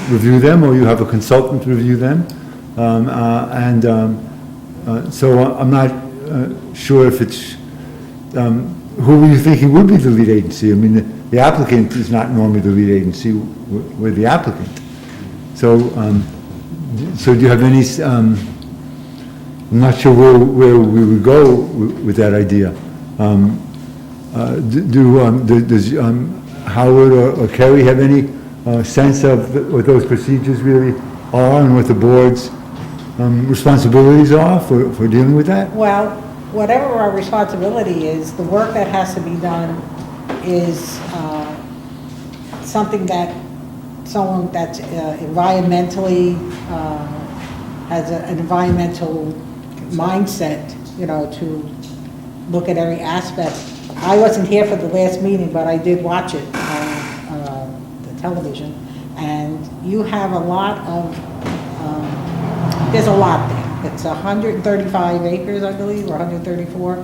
review them, or you have a consultant review them, so I'm not sure if it's, who were you thinking would be the lead agency? I mean, the applicant is not normally the lead agency, we're the applicant. So do you have any, I'm not sure where we would go with that idea. Does Howard or Kerry have any sense of what those procedures really are and what the board's responsibilities are for dealing with that? Well, whatever our responsibility is, the work that has to be done is something that someone that's environmentally, has an environmental mindset, to look at every aspect. I wasn't here for the last meeting, but I did watch it on the television, and you have a lot of, there's a lot there. It's 135 acres, I believe, or 134.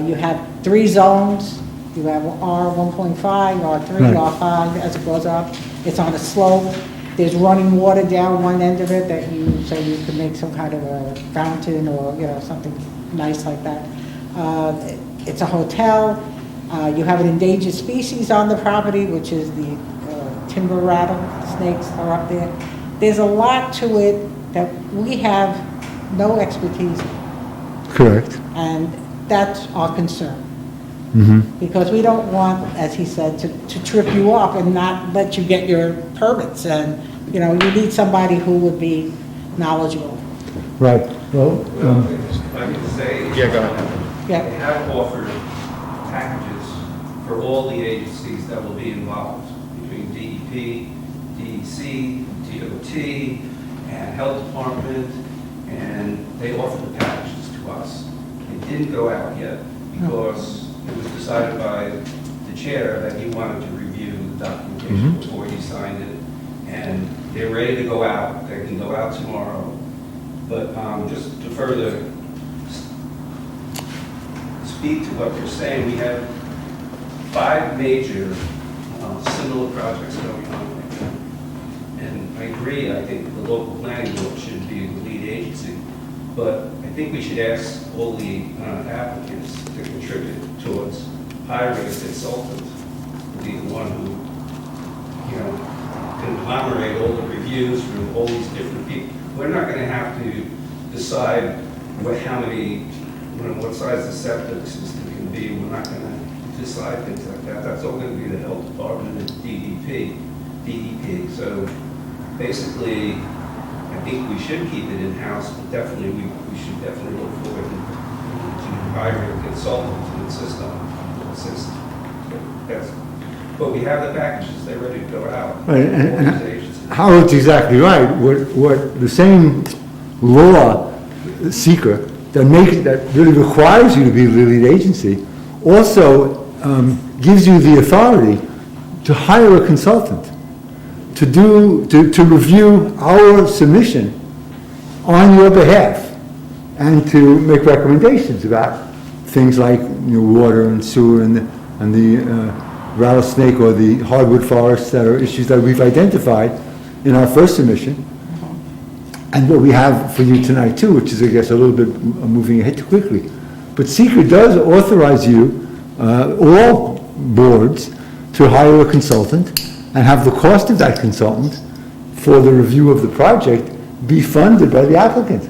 You have 3 zones. You have R1.5, R3, Right. R5 as it goes up. It's on a slope. There's running water down one end of it so you can make some kind of a fountain or, something nice like that. It's a hotel. You have an endangered species on the property, which is the timber rattlesnakes are up there. There's a lot to it that we have no expertise in. Correct. And that's our concern. Mm-hmm. Because we don't want, as he said, to trip you up and not let you get your permits. And, you need somebody who would be knowledgeable. Right. Well, If I could say. Yeah, go ahead. Yeah. They have offered packages for all the agencies that will be involved, between DEP, DEC, DOT, and Health Department, and they offered the packages to us. It didn't go out yet because it was decided by the chair that he wanted to review the documentation before he signed it, and they're ready to go out. They can go out tomorrow. But just to further speak to what you're saying, we have 5 major similar projects going on right now. And I agree, I think the local planning board should be the lead agency, but I think we should ask all the applicants to contribute towards hiring a consultant to be the one who, conglomerate all the reviews from all these different people. We're not going to have to decide what size the septic system can be. We're not going to decide things like that. That's all going to be the health department and DEP. So basically, I think we should keep it in-house, but definitely we should definitely look forward to hiring a consultant to assist. But we have the packages, they're ready to go out. Right, All and these agencies. Howard's exactly right. What the same law seeker that really requires you to be the lead agency also gives you the authority to hire a consultant to review our submission on your behalf and to make recommendations about things like water and sewer and the rattlesnake or the hardwood forests that are issues that we've identified in our first submission. And what we have for you tonight too, which is, I guess, a little bit moving ahead too quickly. But seeker does authorize you, all boards, to hire a consultant and have the cost of that consultant for the review of the project be funded by the applicant.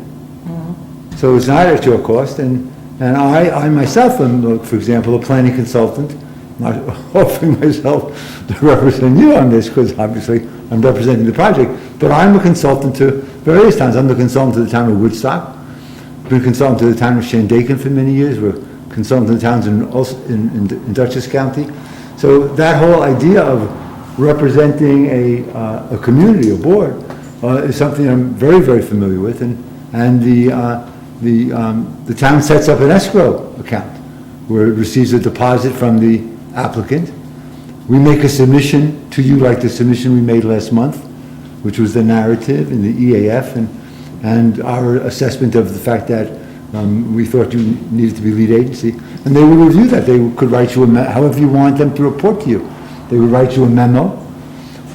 So it's not at your cost, and I myself am, for example, a planning consultant, not offering myself to represent you on this, because obviously I'm representing the project, but I'm a consultant to various towns. I'm the consultant to the town of Woodstock, been a consultant to the town of Shandaken for many years, we're consultant to towns in Dutchess County. So that whole idea of representing a community, a board, is something I'm very, very familiar with, and the town sets up an escrow account where it receives a deposit from the applicant. We make a submission to you like the submission we made last month, which was the narrative in the EAF and our assessment of the fact that we thought you needed to be lead agency. And they would review that. They could write you however you want them to report to you. They would write you a memo,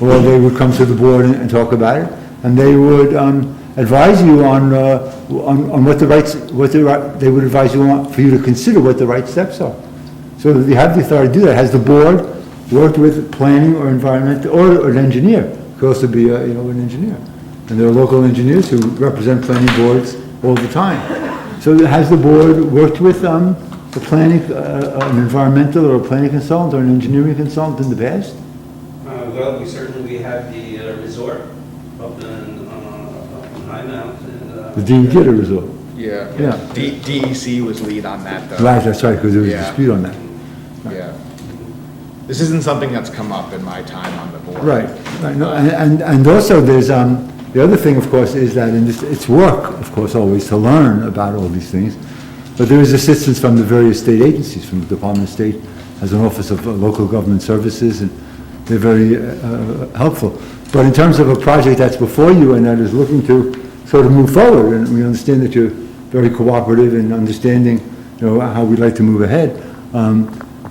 or they would come to the board and talk about it, and they would advise you on what the rights, they would advise you on for you to consider what the right steps are. So you have the authority to do that. Has the board worked with planning or environmental, or an engineer? It could also be an engineer. And there are local engineers who represent planning boards all the time. So has the board worked with the planning, an environmental or a planning consultant or an engineering consultant in the past? Well, we certainly have the resort up in High Mount. The DEC did a resort. Yeah. Yeah. DEC was lead on that, though. Right, that's right, because there was a Yeah. dispute on that. Yeah. This isn't something that's come up in my time on the board. Right, right. No, and also there's, the other thing, of course, is that it's work, of course, always to learn about all these things, but there is assistance from the various state agencies, from the Department of State has an Office of Local Government Services, and they're very helpful. But in terms of a project that's before you and that is looking to sort of move forward, and we understand that you're very cooperative in understanding, how we'd like to move ahead,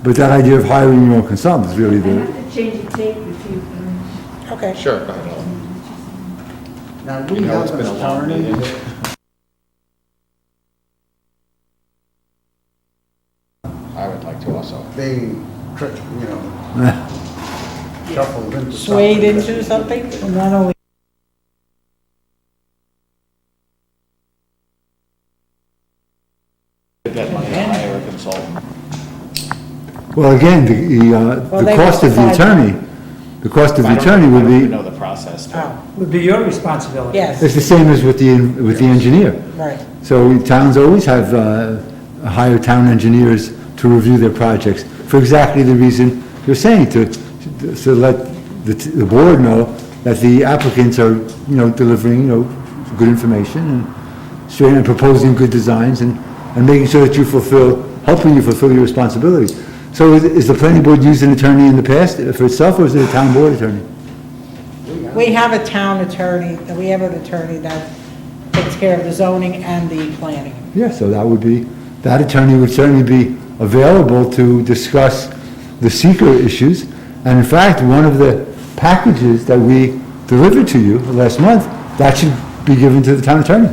but that idea of hiring your own consultant is really I the, have to change the tape if you can. Okay. Sure, go ahead. Now, we You know, it's have been an a long attorney. meeting. I would like to also. Being, shuffled into something. Swayed into something? Well, not only Get money to hire a consultant. well, again, Well, the they cost of the decide. attorney, the cost of the attorney would I don't even be, know the process. Would be your responsibility. Yes, it's the same as with the engineer. right. So towns always have hire town engineers to review their projects for exactly the reason you're saying, to let the board know that the applicants are, delivering, good information and straight and proposing good designs and making sure that helping you fulfill your responsibilities. So is the planning board used an attorney in the past for itself, or is it a town board attorney? We have a town attorney, we have an attorney that takes care of the zoning and the planning. Yeah, so that attorney would certainly be available to discuss the seeker issues. And in fact, one of the packages that we delivered to you last month, that should be given to the town attorney.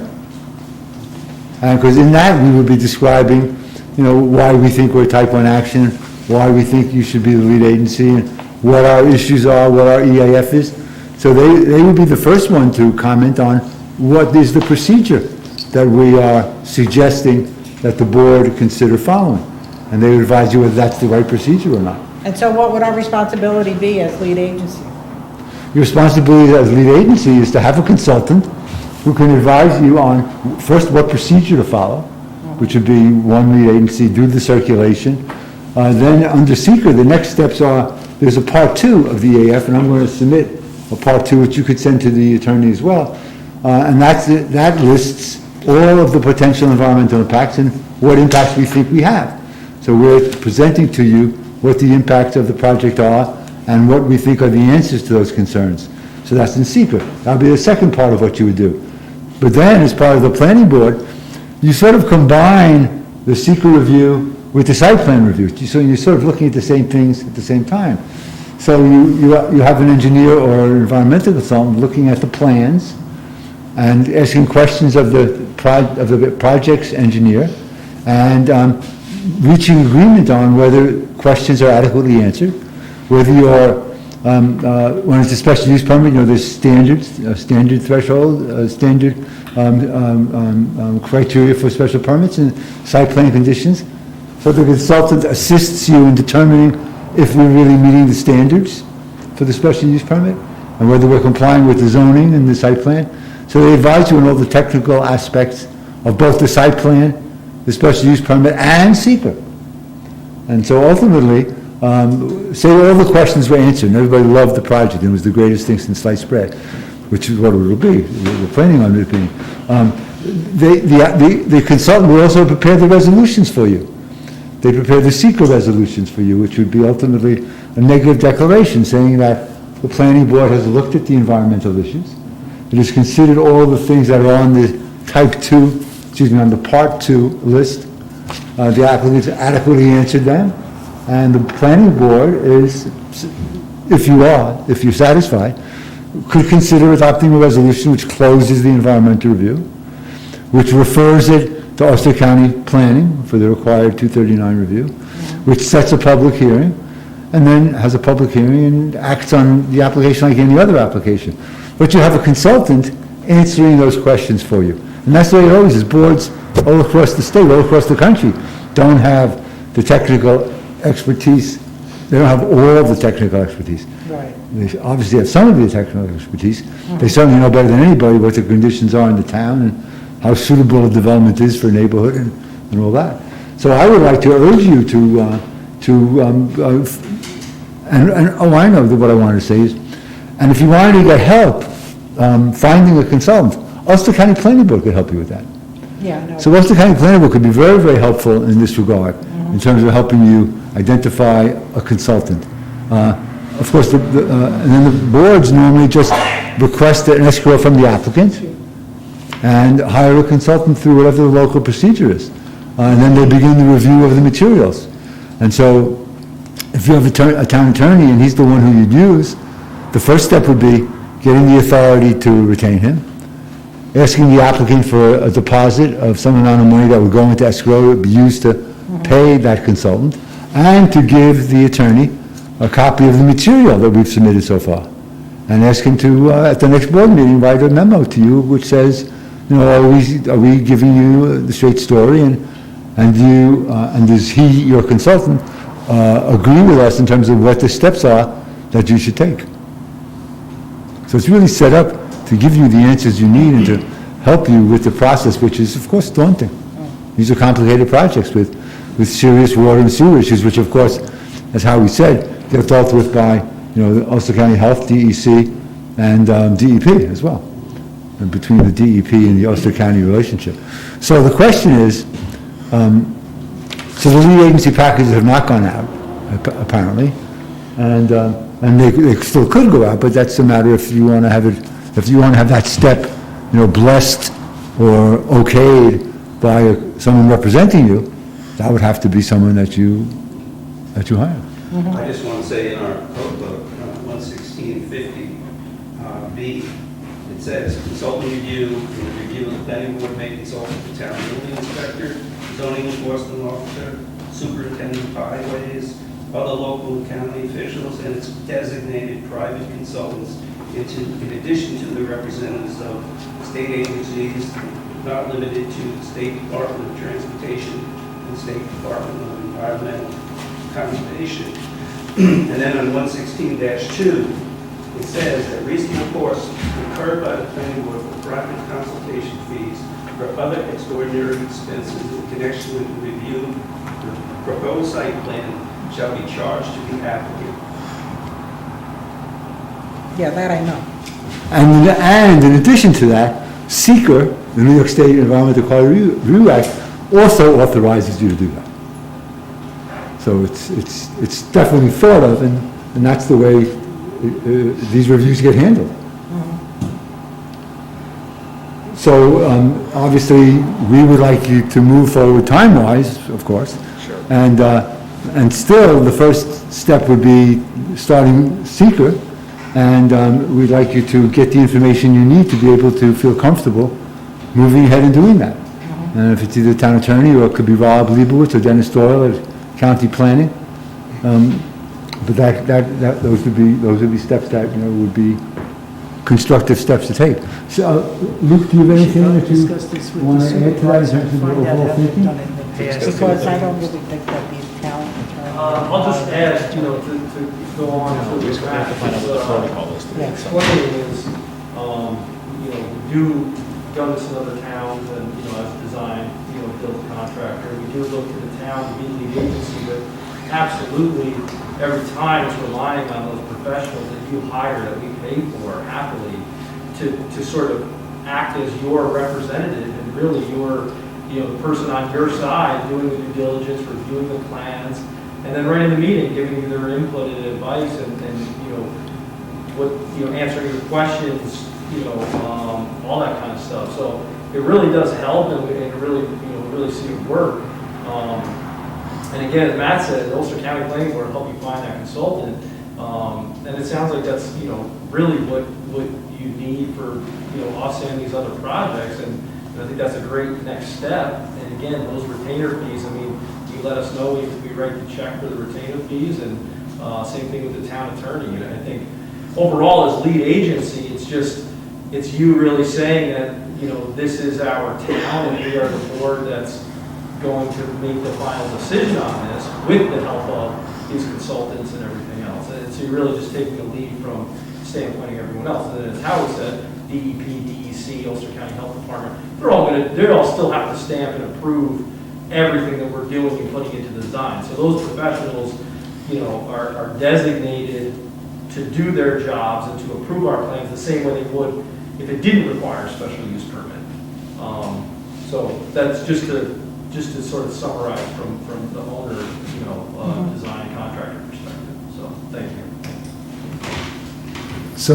And because in that, we would be describing, why we think we're type 1 action, why we think you should be the lead agency, and what our issues are, what our EAF is. So they would be the first one to comment on what is the procedure that we are suggesting that the board consider following. And they would advise you whether that's the right procedure or not. And so what would our responsibility be as lead agency? Your responsibility as lead agency is to have a consultant who can advise you on, first, what procedure to follow, which would be one lead agency, do the circulation. Then under seeker, the next steps are, there's a part 2 of the EAF, and I'm going to submit a part 2, which you could send to the attorney as well. And that lists all of the potential environmental impacts and what impacts we think we have. So we're presenting to you what the impacts of the project are and what we think are the answers to those concerns. So that's in seeker. That'll be the second part of what you would do. But then, as part of the planning board, you sort of combine the seeker review with the site plan review. So you're sort of looking at the same things at the same time. So you have an engineer or an environmental consultant looking at the plans and asking questions of the project's engineer, and reaching agreement on whether questions are adequately answered, whether you're, when it's a special use permit, there's standards, standard threshold, standard criteria for special permits and site plan conditions. So the consultant assists you in determining if we're really meeting the standards for the special use permit and whether we're complying with the zoning and the site plan. So they advise you on all the technical aspects of both the site plan, the special use permit, and seeker. And so ultimately, say all the questions were answered, and everybody loved the project, and it was the greatest thing since sliced bread, which is what it will be. We're planning on it being. The consultant will also prepare the resolutions for you. They prepare the seeker resolutions for you, which would be ultimately a negative declaration saying that the planning board has looked at the environmental issues. It has considered all the things that are on the on the part 2 list. The applicants adequately answered them, and the planning board is, if you're satisfied, could consider adopting a resolution which closes the environmental review, which refers it to Ulster County Planning for the required 239 review, which sets a public hearing, and then has a public hearing and acts on the application like any other application. But you have a consultant answering those questions for you. And that's the way it always is. Boards all across the state, all across the country, don't have the technical expertise. They don't have all of the technical expertise. Right. They obviously have some of the technical expertise. They certainly know better than anybody what the conditions are in the town and how suitable a development is for a neighborhood and all that. So I would like to urge you I know that what I wanted to say is, and if you wanted to get help finding a consultant, Ulster County Planning Board could help you with that. Yeah, no. So Ulster County Planning Board could be very, very helpful in this regard, in terms of helping you identify a consultant. Of course, and then the boards normally just request an escrow from the applicant and hire a consultant through whatever the local procedure is. And then they begin the review of the materials. And so if you have a town attorney and he's the one who you'd use, the first step would be getting the authority to retain him, asking the applicant for a deposit of some amount of money that would go into escrow, would be used to pay that consultant, and to give the attorney a copy of the material that we've submitted so far. And ask him to, at the next board meeting, write a memo to you which says, are we giving you the straight story, and does he, your consultant, agree with us in terms of what the steps are that you should take? So it's really set up to give you the answers you need and to help you with the process, which is, of course, daunting. These are complicated projects with serious water and sewer issues, which, of course, as Howie said, get dealt with by, the Ulster County Health, DEC, and DEP as well, and between the DEP and the Ulster County relationship. So the question is, so the lead agency packages have not gone out, apparently, and they still could go out, but that's a matter if you want to have it, if you want to have that step, blessed or okayed by someone representing you, that would have to be someone that you hire. I just want to say in our code book, 11650B, it says consultant review, in the review of the planning board may consult with the town building inspector, zoning enforcement officer, superintendent of highways, other local and county officials, and its designated private consultants, in addition to the representatives of state agencies, not limited to the State Department of Transportation and State Department of Environmental Conservation. And then on 116-2, it says that reasonable costs incurred by the planning board for private consultation fees or other extraordinary expenses in connection with the review of the proposed site plan shall be charged to the applicant. Yeah, that I know. And in addition to that, SEEKR, the New York State Environmental Quality Review Act, also authorizes you to do that. So it's definitely thought of, and that's the way these reviews get handled. So obviously, we would like you to move forward time-wise, of course. Sure. And still, the first step would be starting seeker, and we'd like you to get the information you need to be able to feel comfortable moving ahead and doing that. And if it's either town attorney, or it could be Rob Leibowitz or Dennis Doyle at county planning. But those would be steps that, would be constructive steps to take. So, Luke, do you have anything that you Discuss this with want the to add to that in terms of supervisor, your find out overall how they've thinking? done it in the past. Because I don't really think that the town attorney. I'll just add, to go on to We the just have to find out what the protocol is. to do Yes. something. explaining is, we do done this in other towns and, as a design, build contractor, we do look to the town to be the agency, but absolutely, every time it's relying on those professionals that you hire, that we pay for happily, to sort of act as your representative and really your, the person on your side doing the due diligence, reviewing the plans, and then right in the meeting, giving you their input and advice and answering your questions, all that kind of stuff. So it really does help, and it really, really see it work. And again, as Matt said, the Ulster County Planning Board will help you find that consultant. And it sounds like that's, really what you need for, us and these other projects. And I think that's a great next step. And again, those retainer fees, you let us know, we write the check for the retainer fees, and same thing with the town attorney. And I think overall, as lead agency, it's you really saying that, this is our town, and we are the board that's going to make the final decision on this with the help of these consultants and everything else. And so you're really just taking the lead from standpointing everyone else. And then as Howard said, DEP, DEC, Ulster County Health Department, they're all still have to stamp and approve everything that we're doing and putting into the design. So those professionals, are designated to do their jobs and to approve our plans the same way they would if it didn't require a special use permit. So that's just to sort of summarize from the owner, design contractor perspective. So thank you. So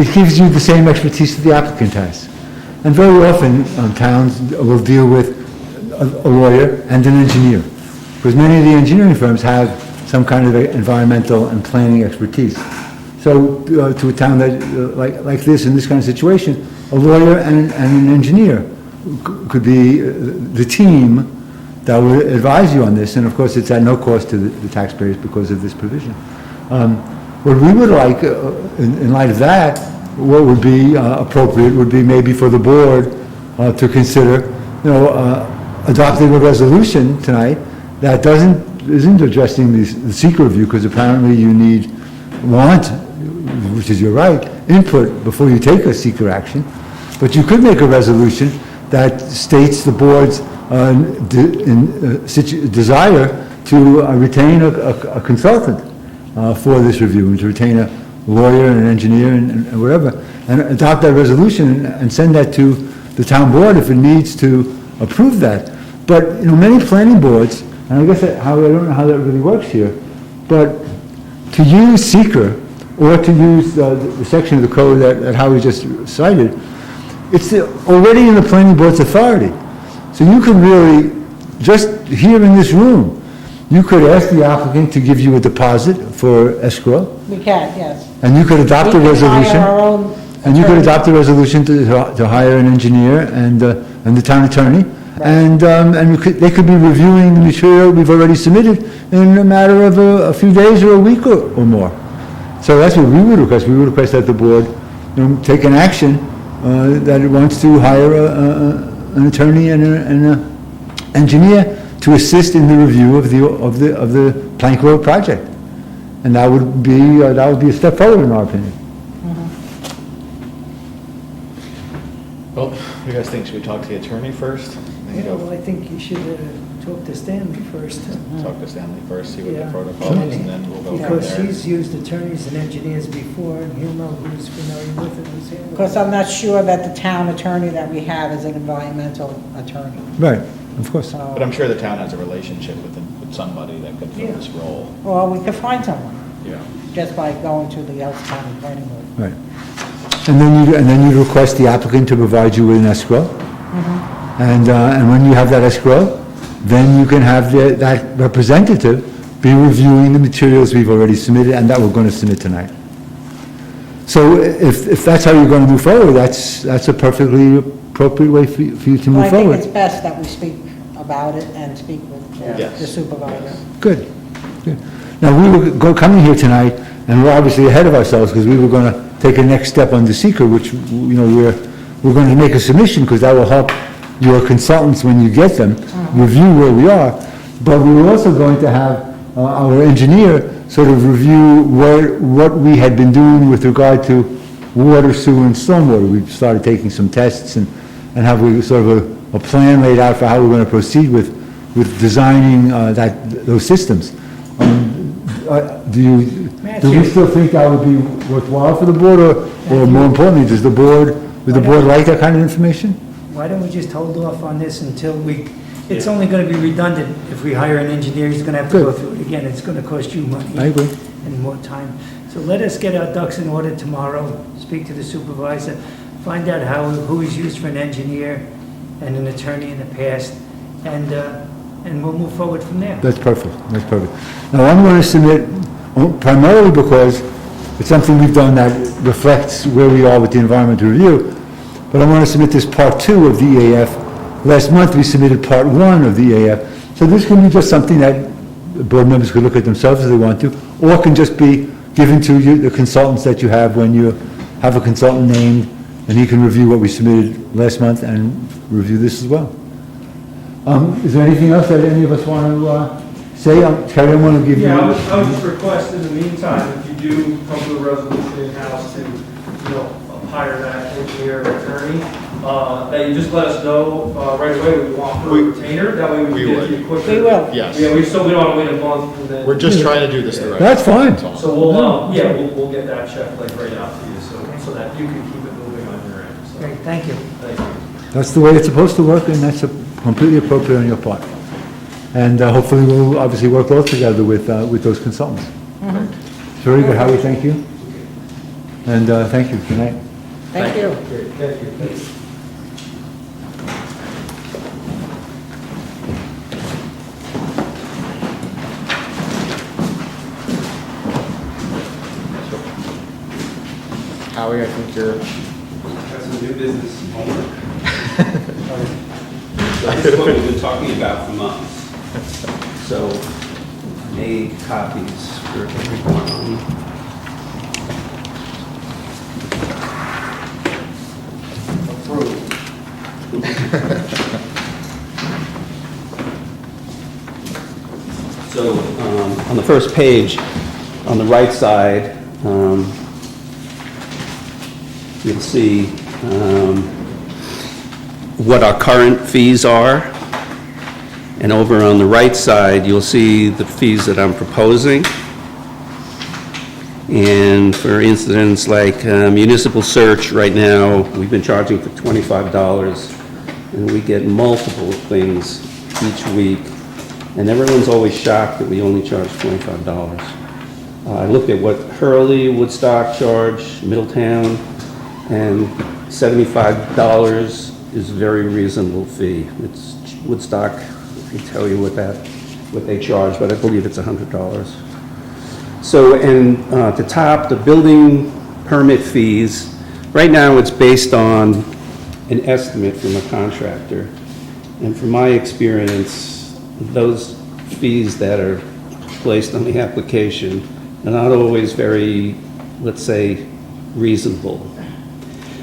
it gives you the same expertise that the applicant has. And very often, towns will deal with a lawyer and an engineer, because many of the engineering firms have some kind of environmental and planning expertise. So to a town that, like this, in this kind of situation, a lawyer and an engineer could be the team that would advise you on this, and of course it's at no cost to the taxpayers because of this provision. What we would like, in light of that, what would be appropriate would be maybe for the board to consider, adopting a resolution tonight that isn't addressing the secret review, because apparently you want, which is your right, input before you take a seeker action. But you could make a resolution that states the board's desire to retain a consultant for this review, and to retain a lawyer and an engineer and whatever, and adopt that resolution and send that to the town board if it needs to approve that. But, many planning boards, and I guess I don't know how that really works here, but to use seeker, or to use the section of the code that Howie just cited, it's already in the planning board's authority. So you could really, just here in this room, you could ask the applicant to give you a deposit for escrow, We can, yes. and you could adopt a We can hire resolution. our own And you could attorney. adopt a resolution to hire an engineer and the town attorney. And they could be reviewing the material we've already submitted in a matter of a few days or a week or more. So that's what we would request. We would request that the board, take an action that it wants to hire an attorney and an engineer to assist in the review of the Plank Road project. And that would be a step forward in our opinion. Well, what do you guys think? Should we talk to the attorney first? Well, I think you should talk to Stanley first. Talk to Stanley first, see what the Yeah. protocol is, and then we'll go from Because there. he's used attorneys and engineers before, and he'll know who's familiar with it, who's handling it. Because I'm not sure that the town attorney that we have is an environmental attorney. Right, of course. So, But I'm sure the town has a relationship with somebody that could fill Yeah. this role. or we could find someone, Yeah. just by going to the Ellis County Planning Board. Right. And then you request the applicant to provide you with an escrow. And when you have that escrow, then you can have that representative be reviewing the materials we've already submitted and that we're going to submit tonight. So if that's how you're going to move forward, that's a perfectly appropriate way for you to Well, move I think forward. it's best that we speak about it and speak with Yes. the supervisor. Good, good. Now, we were coming here tonight, and we're obviously ahead of ourselves, because we were going to take a next step on the seeker, which, you know, we're going to make a submission, because that will help your consultants, when you get them, review where we are. But we were also going to have our engineer sort of review what we had been doing with regard to water, sewer, and stormwater. We started taking some tests and have sort of a plan laid out for how we're going to proceed with designing those systems. Do we still think that would be worthwhile for the board, or more importantly, would the board like that kind of information? Why don't we just hold off on this until it's only going to be redundant if we hire an engineer, he's going to have to go Good. through it again, it's going to cost you money. I agree. And more time. So let us get our ducks in order tomorrow, speak to the supervisor, find out who is used for an engineer and an attorney in the past, and we'll move forward from there. That's perfect, that's perfect. Now, I'm going to submit, primarily because it's something we've done that reflects where we are with the environmental review, but I want to submit this part 2 of the EAF. Last month, we submitted part 1 of the EAF, so this can be just something that board members could look at themselves if they want to, or can just be given to you, the consultants that you have when you have a consultant named, and he can review what we submitted last month and review this as well. Is there anything else that any of us want to say? Terry, I want to give you... Yeah, I would just request in the meantime, if you do come to a resolution in-house to, hire that engineer or attorney, that you just let us know right away we want for a retainer, that way we can get you quicker. We will. Yes. Yeah, we don't want to wait a month and then. We're just trying to do this the right way. That's fine. all. So we'll get that check like right out to you, so that you can keep it moving on your end. So, Great, thank you. thank you. That's the way it's supposed to work, and that's completely appropriate on your part. And hopefully we'll obviously work both together with those consultants. Very good, Howie, thank you. And thank you, good night. Thank you. Great, thank you. Thanks. Howie, I think you're... Got some new business homework. So this is what we've been talking about for months. So I made copies for everyone. Approved. So on the first page, on the right side, you'll see what our current fees are. And over on the right side, you'll see the fees that I'm proposing. And for instance, like municipal search right now, we've been charging for $25, and we get multiple things each week. And everyone's always shocked that we only charge $25. I looked at what Hurley, Woodstock charge, Middletown, and $75 is a very reasonable fee. It's Woodstock, I can tell you what they charge, but I believe it's $100. So, and to top, the building permit fees, right now it's based on an estimate from a contractor. And from my experience, those fees that are placed on the application are not always very, let's say, reasonable.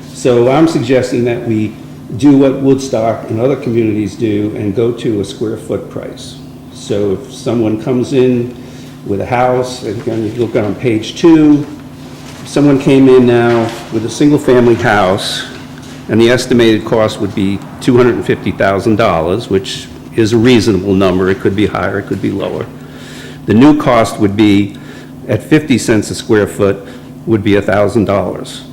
So I'm suggesting that we do what Woodstock and other communities do and go to a square foot price. So if someone comes in with a house, and again, you look on page 2, if someone came in now with a single family house and the estimated cost would be $250,000, which is a reasonable number, it could be higher, it could be lower. The new cost would be, at 50 cents a square foot, would be $1,000.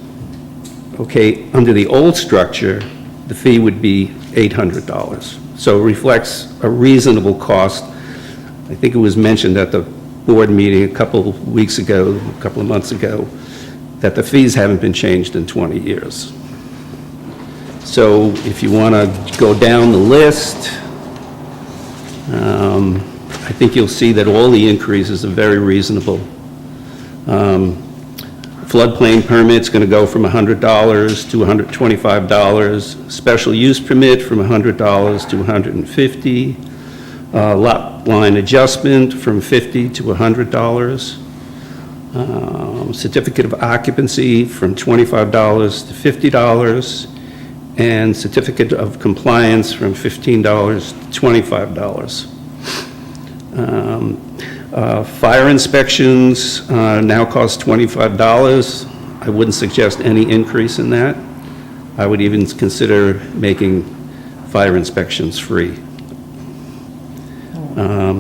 Okay, under the old structure, the fee would be $800. So it reflects a reasonable cost. I think it was mentioned at the board meeting a couple of weeks ago, a couple of months ago, that the fees haven't been changed in 20 years. So if you want to go down the list, I think you'll see that all the increases are very reasonable. Floodplain permit's going to go from $100 to $125. Special use permit from $100 to $150. Lot line adjustment from $50 to $100. Certificate of occupancy from $25 to $50. And certificate of compliance from $15 to $25. Fire inspections now cost $25. I wouldn't suggest any increase in that. I would even consider making fire inspections free. I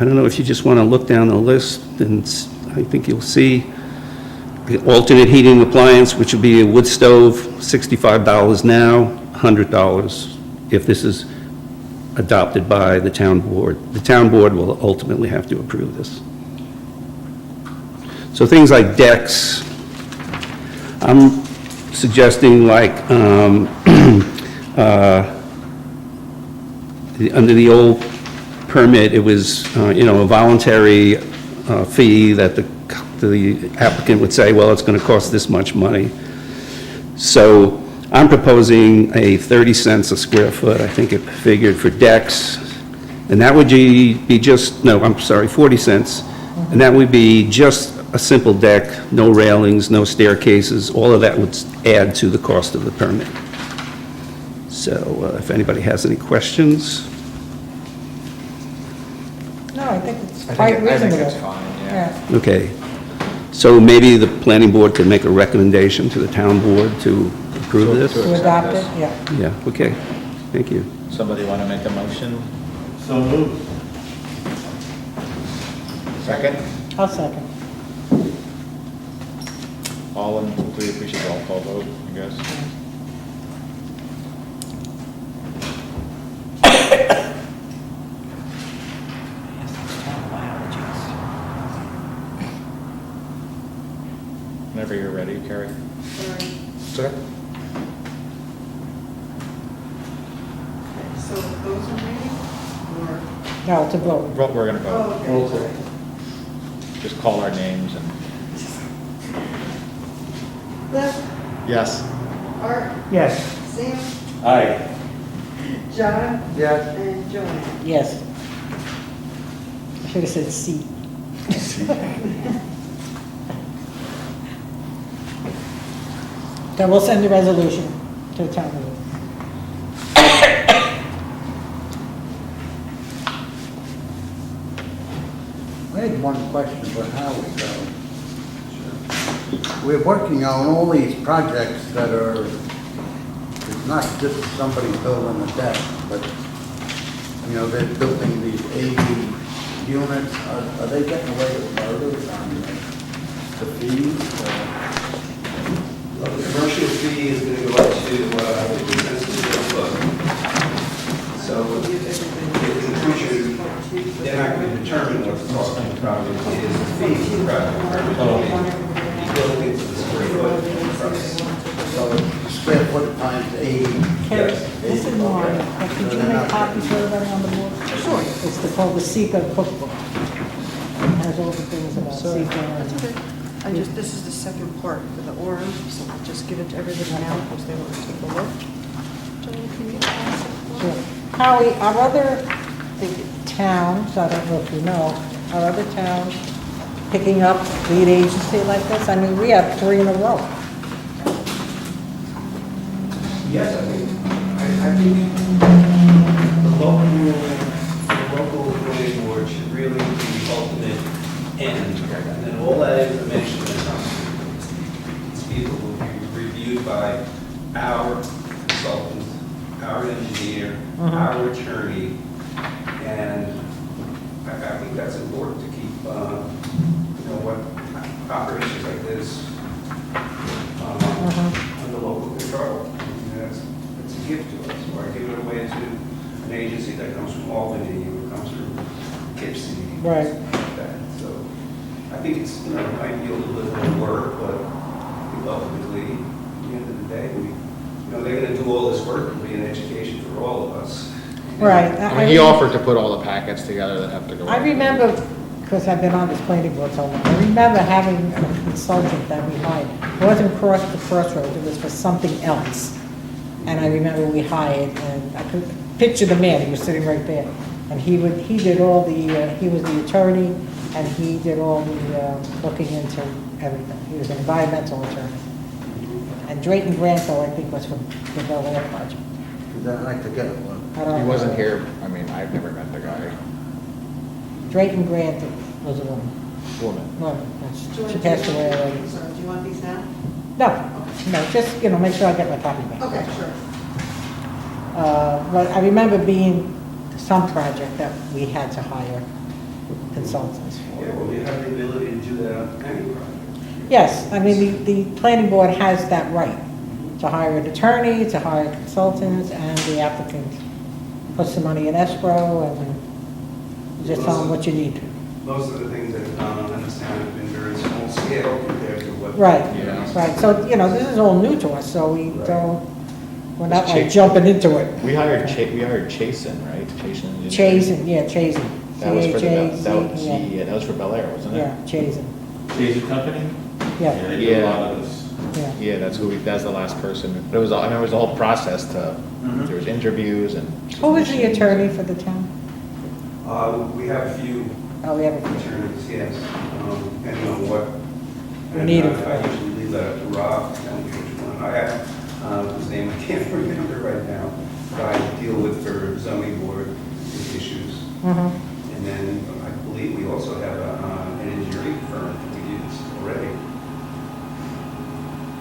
don't know if you just want to look down the list, and I think you'll see the alternate heating appliance, which would be a wood stove, $65 now, $100 if this is adopted by the town board. The town board will ultimately have to approve this. So things like decks, I'm suggesting like, under the old permit, it was, a voluntary fee that the applicant would say, well, it's going to cost this much money. So I'm proposing a 30 cents a square foot, I think it figured, for decks. And that would be just, no, I'm sorry, 40 cents. And that would be just a simple deck, no railings, no staircases. All of that would add to the cost of the permit. So if anybody has any questions. No, I think it's quite reasonable. I think it's fine, yeah. Okay. So maybe the planning board could make a recommendation to the town board to approve this? To adopt it, yeah. Yeah, okay. Thank you. Somebody want to make a motion? So moved. Second? I'll second. We appreciate the roll call vote, I guess. Whenever you're ready, Carrie. Sorry. Sir? So those are ready, or? No, to vote. We're going to vote. Oh, okay. Just call our names and, Cliff, yes. Art, Yes. Sam, Aye. John, Yes. and Joanne. Yes. I should have said C. Then we'll send the resolution to the town meeting. I had one question for Howard, though. We're working on all these projects that are, it's not just somebody building a deck, but, they're building these 80 units. Are they getting away with murders on the fees? Well, the commercial fee is going to go up to 50 cents a square foot. So in the future, they're not going to determine what the cost of the property is. The fee for the private permit will be built into the square foot price. So square foot times 80. Carrie, Yes. this is mine. Could you make copies for everybody on the board? Sure. It's called the Seeker Cookbook. It has all the things about Seeker. That's okay. This is the second part for the Orem, so I'll just give it to everybody now, because they want to take a look. Joanne, can you pass it? Sure. Howie, our other towns, I don't know if you know, our other towns picking up lead agency like this? I mean, we have 3 in a row. Yes, I think the local planning board should really be the ultimate end. And then all that information that comes to these people will be reviewed by our consultant, our engineer, our attorney, and I think that's important to keep, what operations like this under local control. It's a gift to us. Or give it away to an agency that comes from Albany or comes from Poughkeepsie. Right. Something like that. So I think it's, it might be a little bit more work, but ultimately, at the end of the day, we you know, they're gonna do all this work, it'll be an education for all of us. Right. I mean, he offered to put all the packets together that have to go. I out. remember, because I've been on this planning board so long, I remember having a consultant that we hired. It wasn't across the crossroads, it was for something else. And I remember we hired, and I could picture the man, he was sitting right there. And he did all the, he was the attorney, and he did all the looking into everything. He was an environmental attorney. And Drayton Granto, I think, was from the Bel Air project. I forget it was. I don't He know. wasn't here, I mean, I've never met the guy. Drayton Granto was a woman. Woman. No, she passed away already. Sorry, do you want these now? No, just, make sure I get my copy back. Okay, sure. But I remember being some project that we had to hire consultants for. Yeah, well, you have the ability to do that on any project. Yes, I mean, the planning board has that right to hire an attorney, to hire consultants, and the applicant puts the money in escrow and just tell them what you need. Most of the things that have gone on in this town have been very small scale compared to what. Right, Yeah. right. So, this is all new to us, so we're not like Chase- jumping into it. We hired Chasen, right? Chasen. Chazen, yeah, Chazen. That was for the, that was, C-H-A-Z-E-N. yeah, that was for Bel Air, wasn't it? Yeah, Chazen, She's a company? yeah, They do a Yeah. lot of this. yeah. Yeah, that's the last person. But it was, I mean, it was a whole process to, there was interviews and. Who was the attorney for the town? We have a few Oh, we have a few. attorneys, yes, depending on what. We need it. I usually leave that up to Rob, tell me which one. I have, his name I can't remember right now, but I deal with for zoning board issues. Mhm. And then I believe we also have an engineering firm that we use already.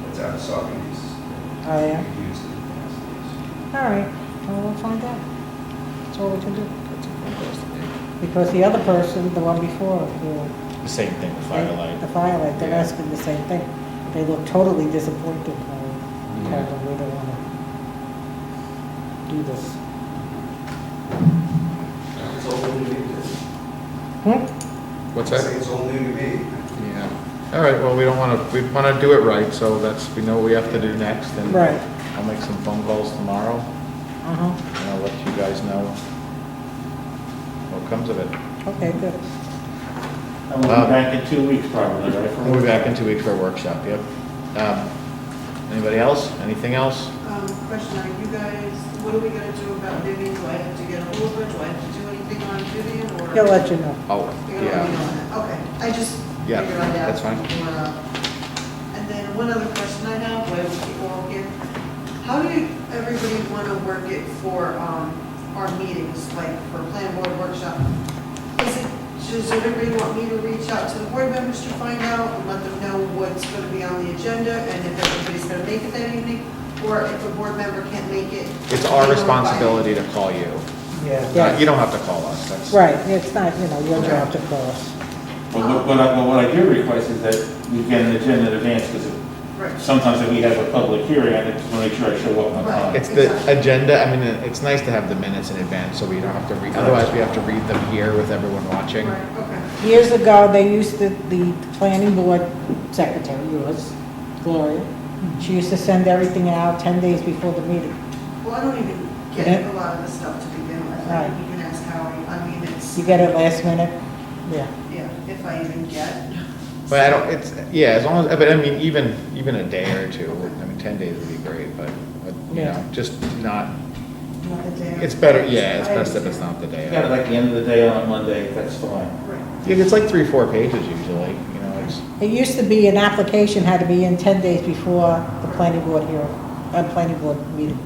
That's out of Saucony's. Oh, yeah. We've used in the past. All right, well, we'll find out. That's all we can do. Because the other person, the one before, The same thing with Firelight. the Firelight, they're Yeah. asking the same thing. They look totally disappointed. I told them we don't want to do this. It's all new to me. What's I that? say it's all new to me. Yeah. All right, well, we want to do it right, so we know what we have to do next. And Right. I'll make some phone calls tomorrow, Uh-huh. and I'll let you guys know what comes of it. Okay, good. And we'll be back in 2 weeks probably, right? for- We'll be back in 2 weeks for a workshop, yep. Anybody else? Anything else? Question, are you guys, what are we gonna do about Vivian? Do I have to get a hold of her? Do I have to do anything on Vivian, or? He'll let you know. Oh, You're gonna let me know on that? Okay, I just Yeah, figured I'd that's ask. fine. And then one other question I have, while we're all here, how do everybody wanna work it for, our meetings, like for plan board workshop? Does everybody want me to reach out to the board members to find out and let them know what's gonna be on the agenda, and if everybody's gonna make it that evening? Or if a board member can't make it? It's our responsibility to call you. Yeah. You don't have to call us. That's. Right, it's not, your job to call us. But what I do request is that we get an agenda in advance, because Right. sometimes if we have a public hearing, I just want to make sure I show up on time. It's the agenda, I mean, it's nice to have the minutes in advance, so we don't have to read, otherwise we have to read them here with everyone watching. Right, okay. Years ago, they used to, the planning board secretary, yours, Gloria, she used to send everything out 10 days before the meeting. Well, I don't even get Yeah. a lot of the stuff to begin with. Right. You can ask Howie, I mean, it's, You get it last minute? Yeah. yeah, if I even get. But I don't, as long as, but I mean, even a day or two, I mean, 10 days would be great, but, Yeah. just not, Not the day. it's better, it's best if it's not the day. Yeah, like the end of the day on a Monday, that's fine. Right. Yeah, it's like 3-4 pages usually, it's, It used to be an application had to be in 10 days before the planning board planning board meeting.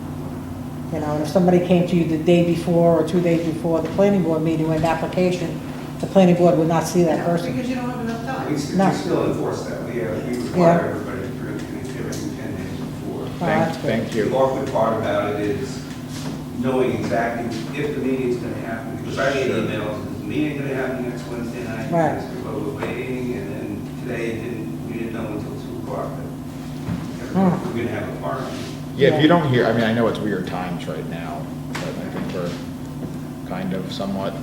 And if somebody came to you the day before or 2 days before the planning board meeting with an application, the planning board would not see that No, person. because you don't have enough We time. No. still enforce that. We require Yeah. everybody to print everything 10 days before. Oh, that's good. thank The you. awkward part about it is knowing exactly if the meeting's gonna happen, because I get emails, is the meeting gonna happen next Wednesday night? Right. I said, well, we're waiting, and then today we didn't know until 2 o'clock that we're gonna have a party. Yeah, if you don't hear, I mean, I know it's weird times right now, but I think we're kind of somewhat,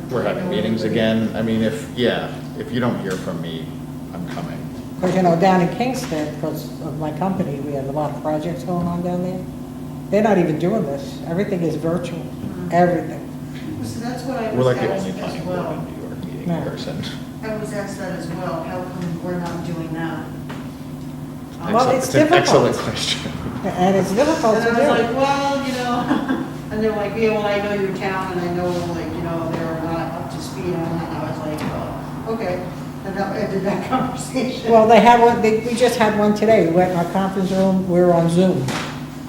we're having meetings again. I mean, if you don't hear from me, I'm coming. Because, down in Kingston, because of my company, we have a lot of projects going on down there. They're not even doing this. Everything is virtual, everything. So that's what I We're was like the asked only as planning board well. in New York meeting Yeah. in person. I was asked that as well, how come we're not doing that? Well, it's an difficult. excellent question. And it's difficult And to I was like, do. well, you know, and they're like, yeah, well, I know your town, and I know, like, you know, they're not up to speed on it, and I was like, oh, okay. And that ended that conversation. Well, they have one, we just had one today. We went in our conference room, we were on Zoom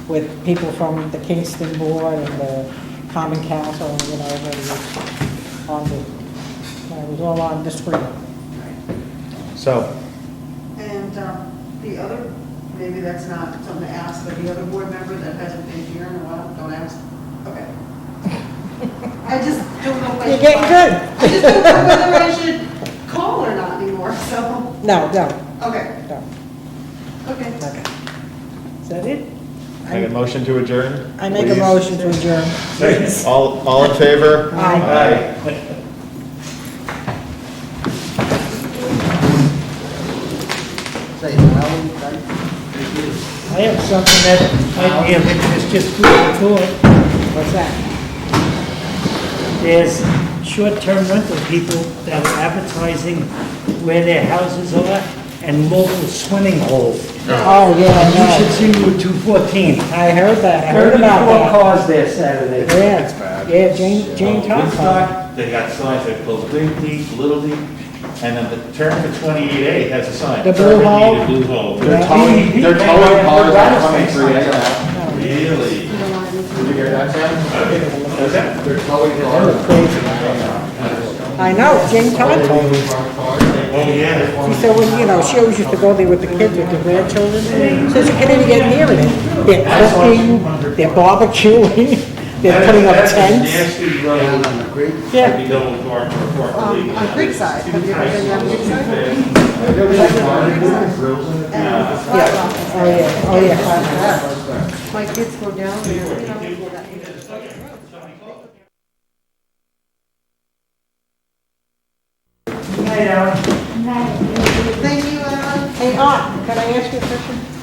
with people from the Kingston Board and the Common Council, and, you know, everybody was on it was all on the screen. So, And the other, maybe that's not something to ask, but the other board member that hasn't been here in a while, don't ask. Okay. I just don't know if I You're should. getting good. I just don't know whether I should call or not anymore, so, No, no, okay, no. okay. Okay. Is that it? make a motion to adjourn? I make a please? motion to adjourn. All in favor? Aye. Say, Howard, right? I have something that might be of interest, just food for thought. What's that? There's short-term rental people that are advertising where their houses are and local swimming holes. Oh, yeah, You I should know. see Route 214. I heard that, I I heard about four that. cars there Saturday. Yeah, yeah, Jane talked about Woodstock, they got signs that goes big deep, little deep, and then the turn for 28A has a sign. The blue hole? The blue hole. They're Yeah. towing, they're towing cars that are coming through there. it. Really? You don't want anything. Did you hear that, Sam? What's that? They're towing They were cars. crazy. I know, Jane Todd told me. Oh, yeah. She said, when, you know, she always used to go there with the kids, with the grandchildren. Says you can't even get near it. They're cooking, they're barbecuing, they're putting up tents. Nasty road. Down on the creek. Yeah. Be double park for a park. On Creekside, have you ever been down Creekside? Yeah, oh yeah, oh yeah. My kids go down there, you know, that- Good night, Alan. Thank you, Alan. Hey, can I ask you a question?